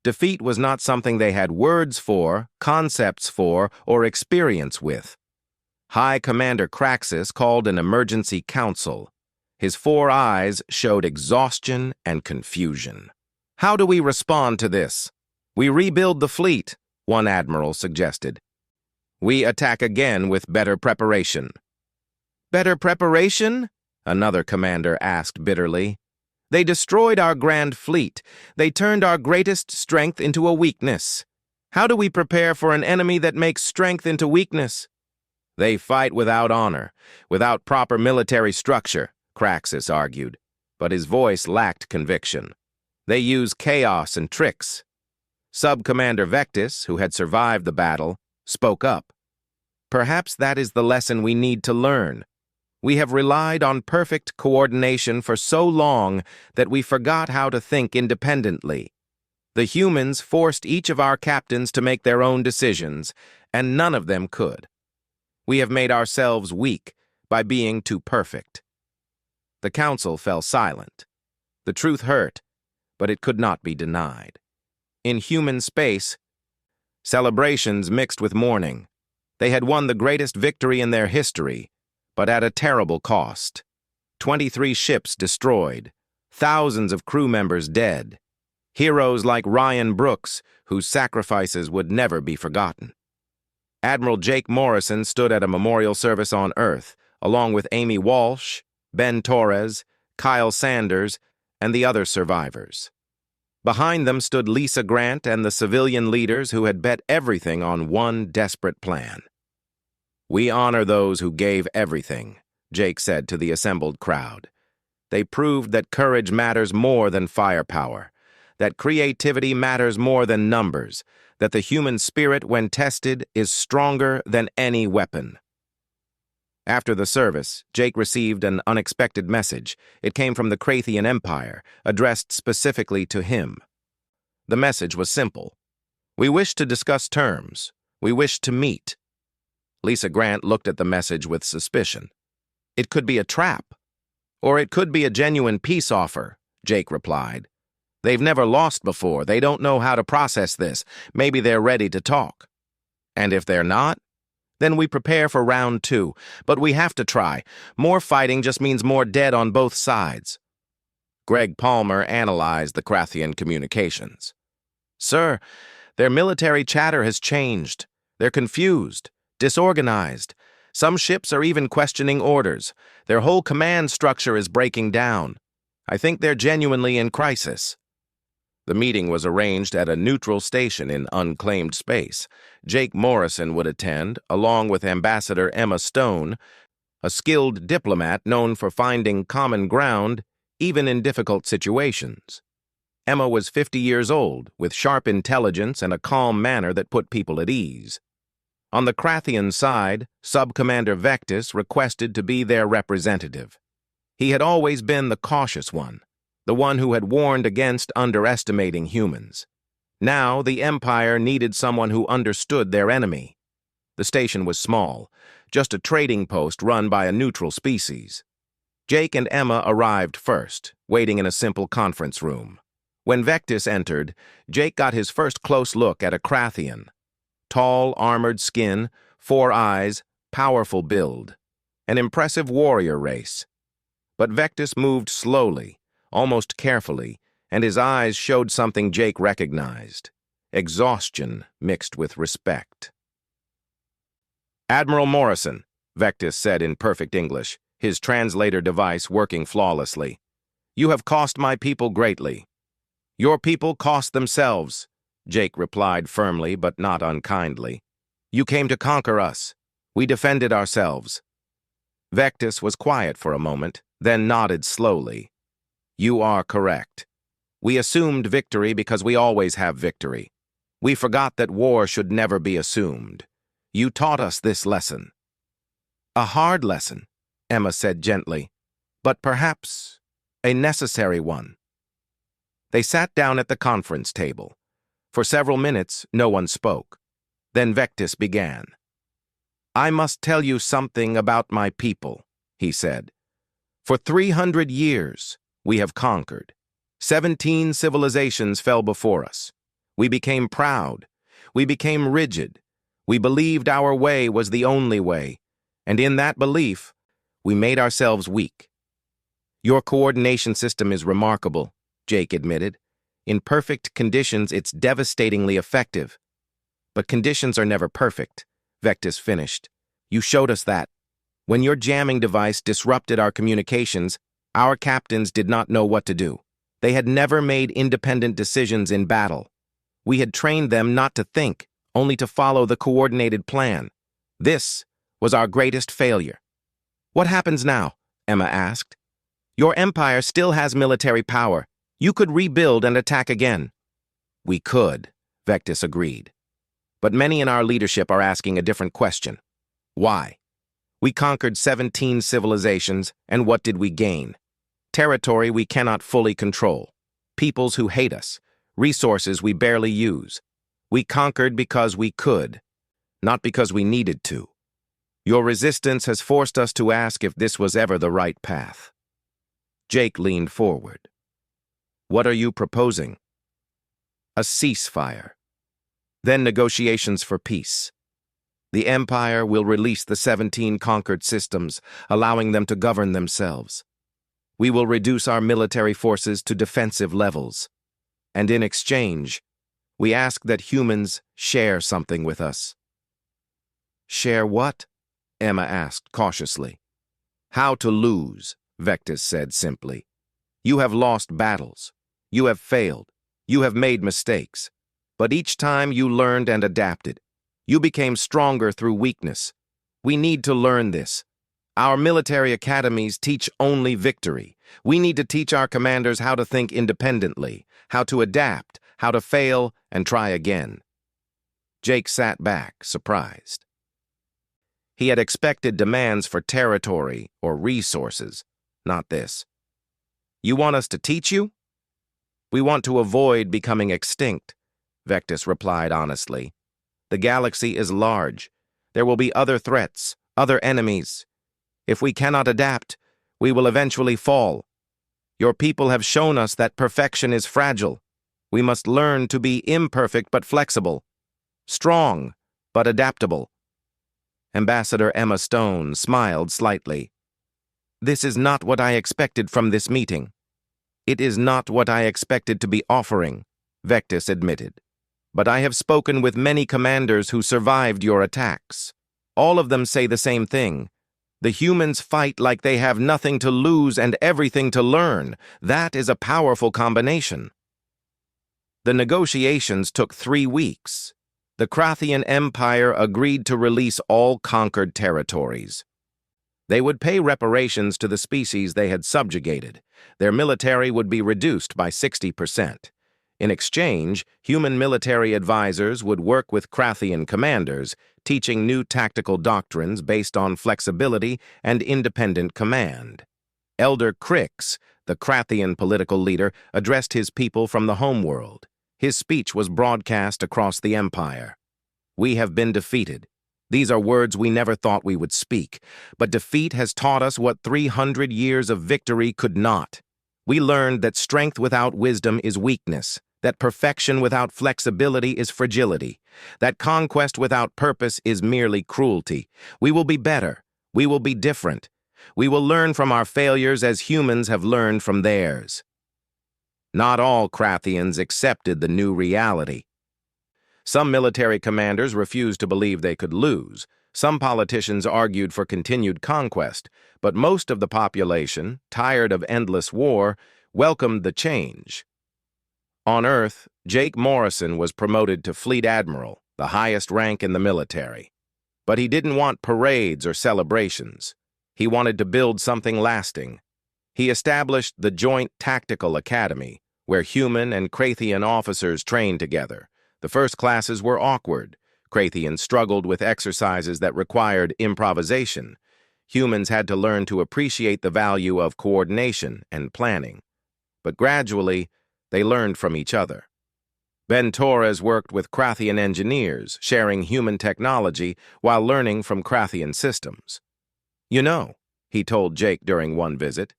Speaker 1: Defeat was not something they had words for, concepts for, or experience with. High Commander Craxus called an emergency council. His 4 eyes showed exhaustion and confusion. "How do we respond to this?" "We rebuild the fleet," one admiral suggested. "We attack again with better preparation." "Better preparation?" another commander asked bitterly. "They destroyed our Grand Fleet. They turned our greatest strength into a weakness. How do we prepare for an enemy that makes strength into weakness?" "They fight without honor, without proper military structure," Craxus argued, but his voice lacked conviction. "They use chaos and tricks." Sub-Commander Vectis, who had survived the battle, spoke up. "Perhaps that is the lesson we need to learn. We have relied on perfect coordination for so long that we forgot how to think independently. The humans forced each of our captains to make their own decisions, and none of them could. We have made ourselves weak by being too perfect." The council fell silent. The truth hurt, but it could not be denied. In human space, celebrations mixed with mourning. They had won the greatest victory in their history, but at a terrible cost. 23 ships destroyed, thousands of crew members dead. Heroes like Ryan Brooks, whose sacrifices would never be forgotten. Admiral Jake Morrison stood at a memorial service on Earth, along with Amy Walsh, Ben Torres, Kyle Sanders, and the other survivors. Behind them stood Lisa Grant and the civilian leaders who had bet everything on one desperate plan. "We honor those who gave everything," Jake said to the assembled crowd. "They proved that courage matters more than firepower, that creativity matters more than numbers, that the human spirit, when tested, is stronger than any weapon." After the service, Jake received an unexpected message. It came from the Krathian Empire, addressed specifically to him. The message was simple. "We wish to discuss terms. We wish to meet." Lisa Grant looked at the message with suspicion. "It could be a trap. Or it could be a genuine peace offer," Jake replied. They've never lost before. They don't know how to process this. Maybe they're ready to talk. And if they're not, then we prepare for round 2. But we have to try. More fighting just means more dead on both sides. Greg Palmer analyzed the Krathian communications. Sir, their military chatter has changed. They're confused, disorganized. Some ships are even questioning orders. Their whole command structure is breaking down. I think they're genuinely in crisis. The meeting was arranged at a neutral station in unclaimed space. Jake Morrison would attend, along with Ambassador Emma Stone, a skilled diplomat known for finding common ground even in difficult situations. Emma was 50 years old, with sharp intelligence and a calm manner that put people at ease. On the Krathian side, Sub-Commander Vectis requested to be their representative. He had always been the cautious one, the one who had warned against underestimating humans. Now, the Empire needed someone who understood their enemy. The station was small, just a trading post run by a neutral species. Jake and Emma arrived first, waiting in a simple conference room. When Vectis entered, Jake got his first close look at a Krathian. Tall, armored skin, 4 eyes, powerful build. An impressive warrior race. But Vectis moved slowly, almost carefully, and his eyes showed something Jake recognized. Exhaustion mixed with respect. Admiral Morrison, Vectis said in perfect English, his translator device working flawlessly. You have cost my people greatly. Your people cost themselves, Jake replied firmly but not unkindly. You came to conquer us. We defended ourselves. Vectis was quiet for a moment, then nodded slowly. You are correct. We assumed victory because we always have victory. We forgot that war should never be assumed. You taught us this lesson. A hard lesson, Emma said gently, but perhaps a necessary one. They sat down at the conference table. For several minutes, no one spoke. Then Vectis began. I must tell you something about my people, he said. For 300 years, we have conquered. 17 civilizations fell before us. We became proud. We became rigid. We believed our way was the only way, and in that belief, we made ourselves weak. Your coordination system is remarkable, Jake admitted. In perfect conditions, it's devastatingly effective. But conditions are never perfect, Vectis finished. You showed us that. When your jamming device disrupted our communications, our captains did not know what to do. They had never made independent decisions in battle. We had trained them not to think, only to follow the coordinated plan. This was our greatest failure. What happens now? Emma asked. Your empire still has military power. You could rebuild and attack again. We could, Vectis agreed. But many in our leadership are asking a different question. Why? We conquered 17 civilizations, and what did we gain? Territory we cannot fully control. Peoples who hate us. Resources we barely use. We conquered because we could, not because we needed to. Your resistance has forced us to ask if this was ever the right path. Jake leaned forward. What are you proposing? A ceasefire. Then negotiations for peace. The Empire will release the 17 conquered systems, allowing them to govern themselves. We will reduce our military forces to defensive levels. And in exchange, we ask that humans share something with us. Share what? Emma asked cautiously. How to lose, Vectis said simply. You have lost battles. You have failed. You have made mistakes. But each time you learned and adapted. You became stronger through weakness. We need to learn this. Our military academies teach only victory. We need to teach our commanders how to think independently, how to adapt, how to fail, and try again. Jake sat back, surprised. He had expected demands for territory or resources, not this. You want us to teach you? We want to avoid becoming extinct, Vectis replied honestly. The galaxy is large. There will be other threats, other enemies. If we cannot adapt, we will eventually fall. Your people have shown us that perfection is fragile. We must learn to be imperfect but flexible, strong but adaptable." Ambassador Emma Stone smiled slightly. "This is not what I expected from this meeting. It is not what I expected to be offering," Vectis admitted. "But I have spoken with many commanders who survived your attacks. All of them say the same thing. The humans fight like they have nothing to lose and everything to learn. That is a powerful combination." The negotiations took 3 weeks. The Krathian Empire agreed to release all conquered territories. They would pay reparations to the species they had subjugated. Their military would be reduced by 60%. In exchange, human military advisors would work with Krathian commanders, teaching new tactical doctrines based on flexibility and independent command. Elder Crix, the Krathian political leader, addressed his people from the homeworld. His speech was broadcast across the empire. "We have been defeated. These are words we never thought we would speak, but defeat has taught us what 300 years of victory could not. We learned that strength without wisdom is weakness, that perfection without flexibility is fragility, that conquest without purpose is merely cruelty. We will be better. We will be different. We will learn from our failures as humans have learned from theirs." Not all Krathians accepted the new reality. Some military commanders refused to believe they could lose. Some politicians argued for continued conquest, but most of the population, tired of endless war, welcomed the change. On Earth, Jake Morrison was promoted to Fleet Admiral, the highest rank in the military. But he didn't want parades or celebrations. He wanted to build something lasting. He established the Joint Tactical Academy, where human and Krathian officers trained together. The first classes were awkward. Krathians struggled with exercises that required improvisation. Humans had to learn to appreciate the value of coordination and planning. But gradually, they learned from each other. Ben Torres worked with Krathian engineers, sharing human technology while learning from Krathian systems. "You know," he told Jake during one visit,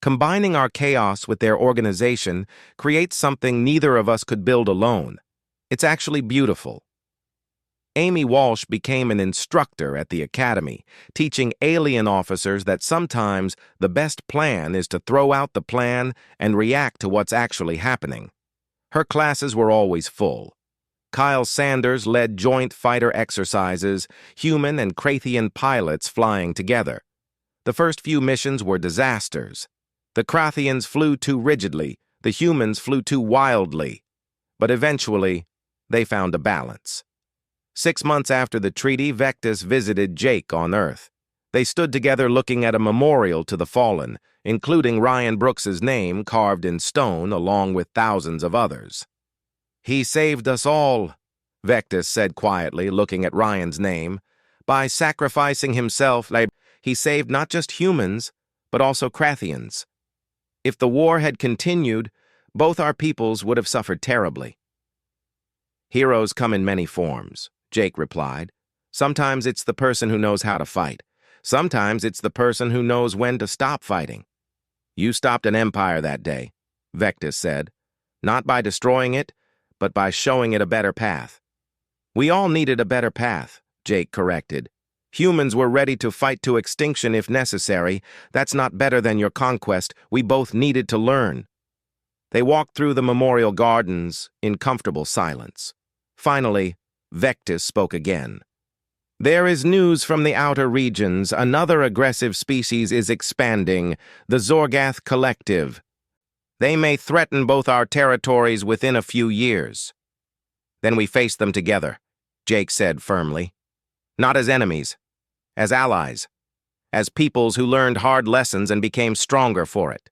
Speaker 1: "combining our chaos with their organization creates something neither of us could build alone. It's actually beautiful." Amy Walsh became an instructor at the academy, teaching alien officers that sometimes the best plan is to throw out the plan and react to what's actually happening. Her classes were always full. Kyle Sanders led joint fighter exercises, human and Krathian pilots flying together. The first few missions were disasters. The Krathians flew too rigidly, the humans flew too wildly. But eventually, they found a balance. 6 months after the treaty, Vectis visited Jake on Earth. They stood together looking at a memorial to the fallen, including Ryan Brooks's name carved in stone along with thousands of others. "He saved us all," Vectis said quietly, looking at Ryan's name. "By sacrificing himself, he saved not just humans, but also Krathians. If the war had continued, both our peoples would have suffered terribly." "Heroes come in many forms," Jake replied. "Sometimes it's the person who knows how to fight. Sometimes it's the person who knows when to stop fighting. You stopped an empire that day," Vectis said. "Not by destroying it, but by showing it a better path." "We all needed a better path," Jake corrected. "Humans were ready to fight to extinction if necessary. That's not better than your conquest. We both needed to learn." They walked through the memorial gardens in comfortable silence. Finally, Vectis spoke again. "There is news from the outer regions. Another aggressive species is expanding, the Zorgath Collective. They may threaten both our territories within a few years." "Then we face them together," Jake said firmly. "Not as enemies, as allies, as peoples who learned hard lessons and became stronger for it."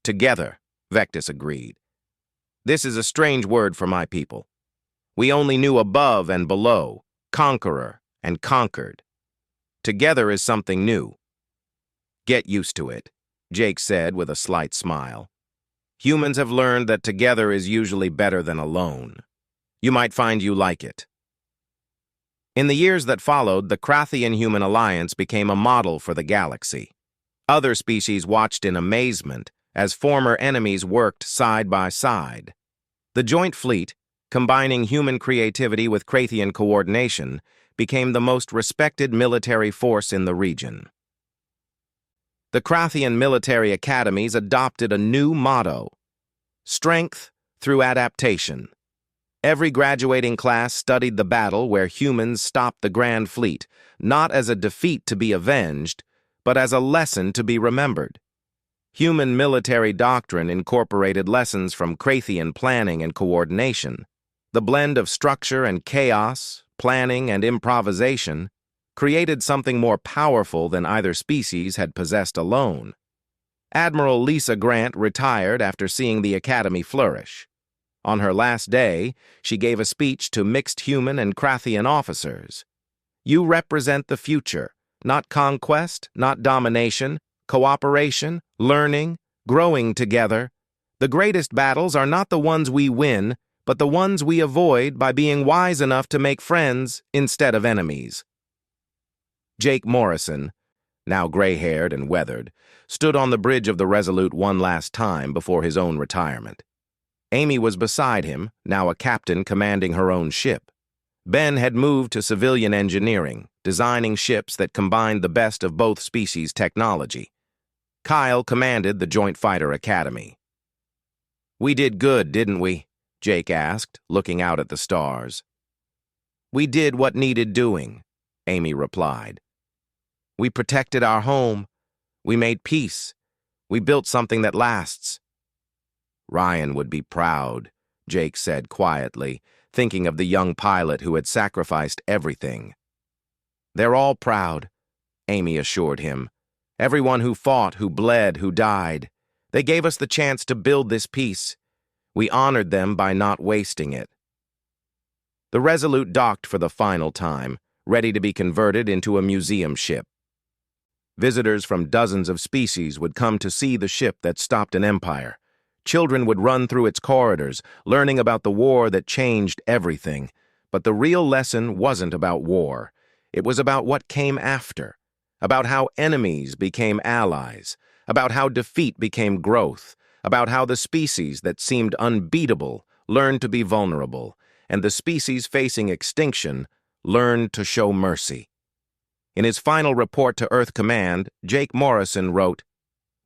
Speaker 1: "Together," Vectis agreed. "This is a strange word for my people. We only knew above and below, conqueror and conquered. Together is something new." "Get used to it," Jake said with a slight smile. "Humans have learned that together is usually better than alone. You might find you like it." In the years that followed, the Krathian-Human alliance became a model for the galaxy. Other species watched in amazement as former enemies worked side by side. The joint fleet, combining human creativity with Krathian coordination, became the most respected military force in the region. The Krathian military academies adopted a new motto: strength through adaptation. Every graduating class studied the battle where humans stopped the Grand Fleet, not as a defeat to be avenged, but as a lesson to be remembered. Human military doctrine incorporated lessons from Krathian planning and coordination. The blend of structure and chaos, planning and improvisation, created something more powerful than either species had possessed alone. Admiral Lisa Grant retired after seeing the Academy flourish. On her last day, she gave a speech to mixed human and Krathian officers. "You represent the future, not conquest, not domination, cooperation, learning, growing together. The greatest battles are not the ones we win, but the ones we avoid by being wise enough to make friends instead of enemies." Jake Morrison, now gray-haired and weathered, stood on the bridge of the Resolute one last time before his own retirement. Amy was beside him, now a captain commanding her own ship. Ben had moved to civilian engineering, designing ships that combined the best of both species' technology. Kyle commanded the Joint Fighter Academy. "We did good, didn't we?" Jake asked, looking out at the stars. "We did what needed doing," Amy replied. "We protected our home. We made peace. We built something that lasts." "Ryan would be proud," Jake said quietly, thinking of the young pilot who had sacrificed everything. "They're all proud," Amy assured him. "Everyone who fought, who bled, who died. They gave us the chance to build this peace. We honored them by not wasting it." The Resolute docked for the final time, ready to be converted into a museum ship. Visitors from dozens of species would come to see the ship that stopped an empire. Children would run through its corridors, learning about the war that changed everything. But the real lesson wasn't about war. It was about what came after, about how enemies became allies, about how defeat became growth, about how the species that seemed unbeatable learned to be vulnerable, and the species facing extinction learned to show mercy. In his final report to Earth Command, Jake Morrison wrote,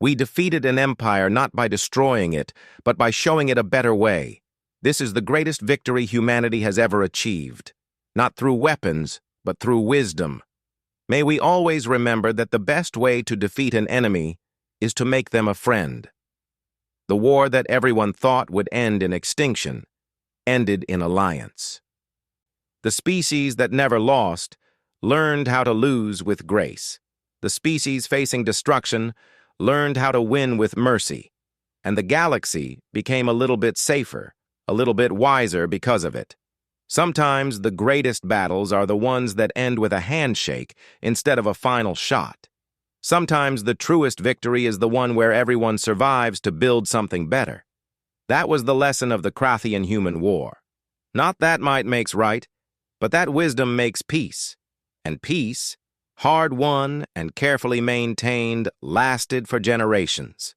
Speaker 1: "We defeated an empire not by destroying it, but by showing it a better way. This is the greatest victory humanity has ever achieved. Not through weapons, but through wisdom. May we always remember that the best way to defeat an enemy is to make them a friend." The war that everyone thought would end in extinction ended in alliance. The species that never lost learned how to lose with grace. The species facing destruction learned how to win with mercy, and the galaxy became a little bit safer, a little bit wiser because of it. Sometimes the greatest battles are the ones that end with a handshake instead of a final shot. Sometimes the truest victory is the one where everyone survives to build something better. That was the lesson of the Krathian-human war. Not that might makes right, but that wisdom makes peace. And peace, hard won and carefully maintained, lasted for generations.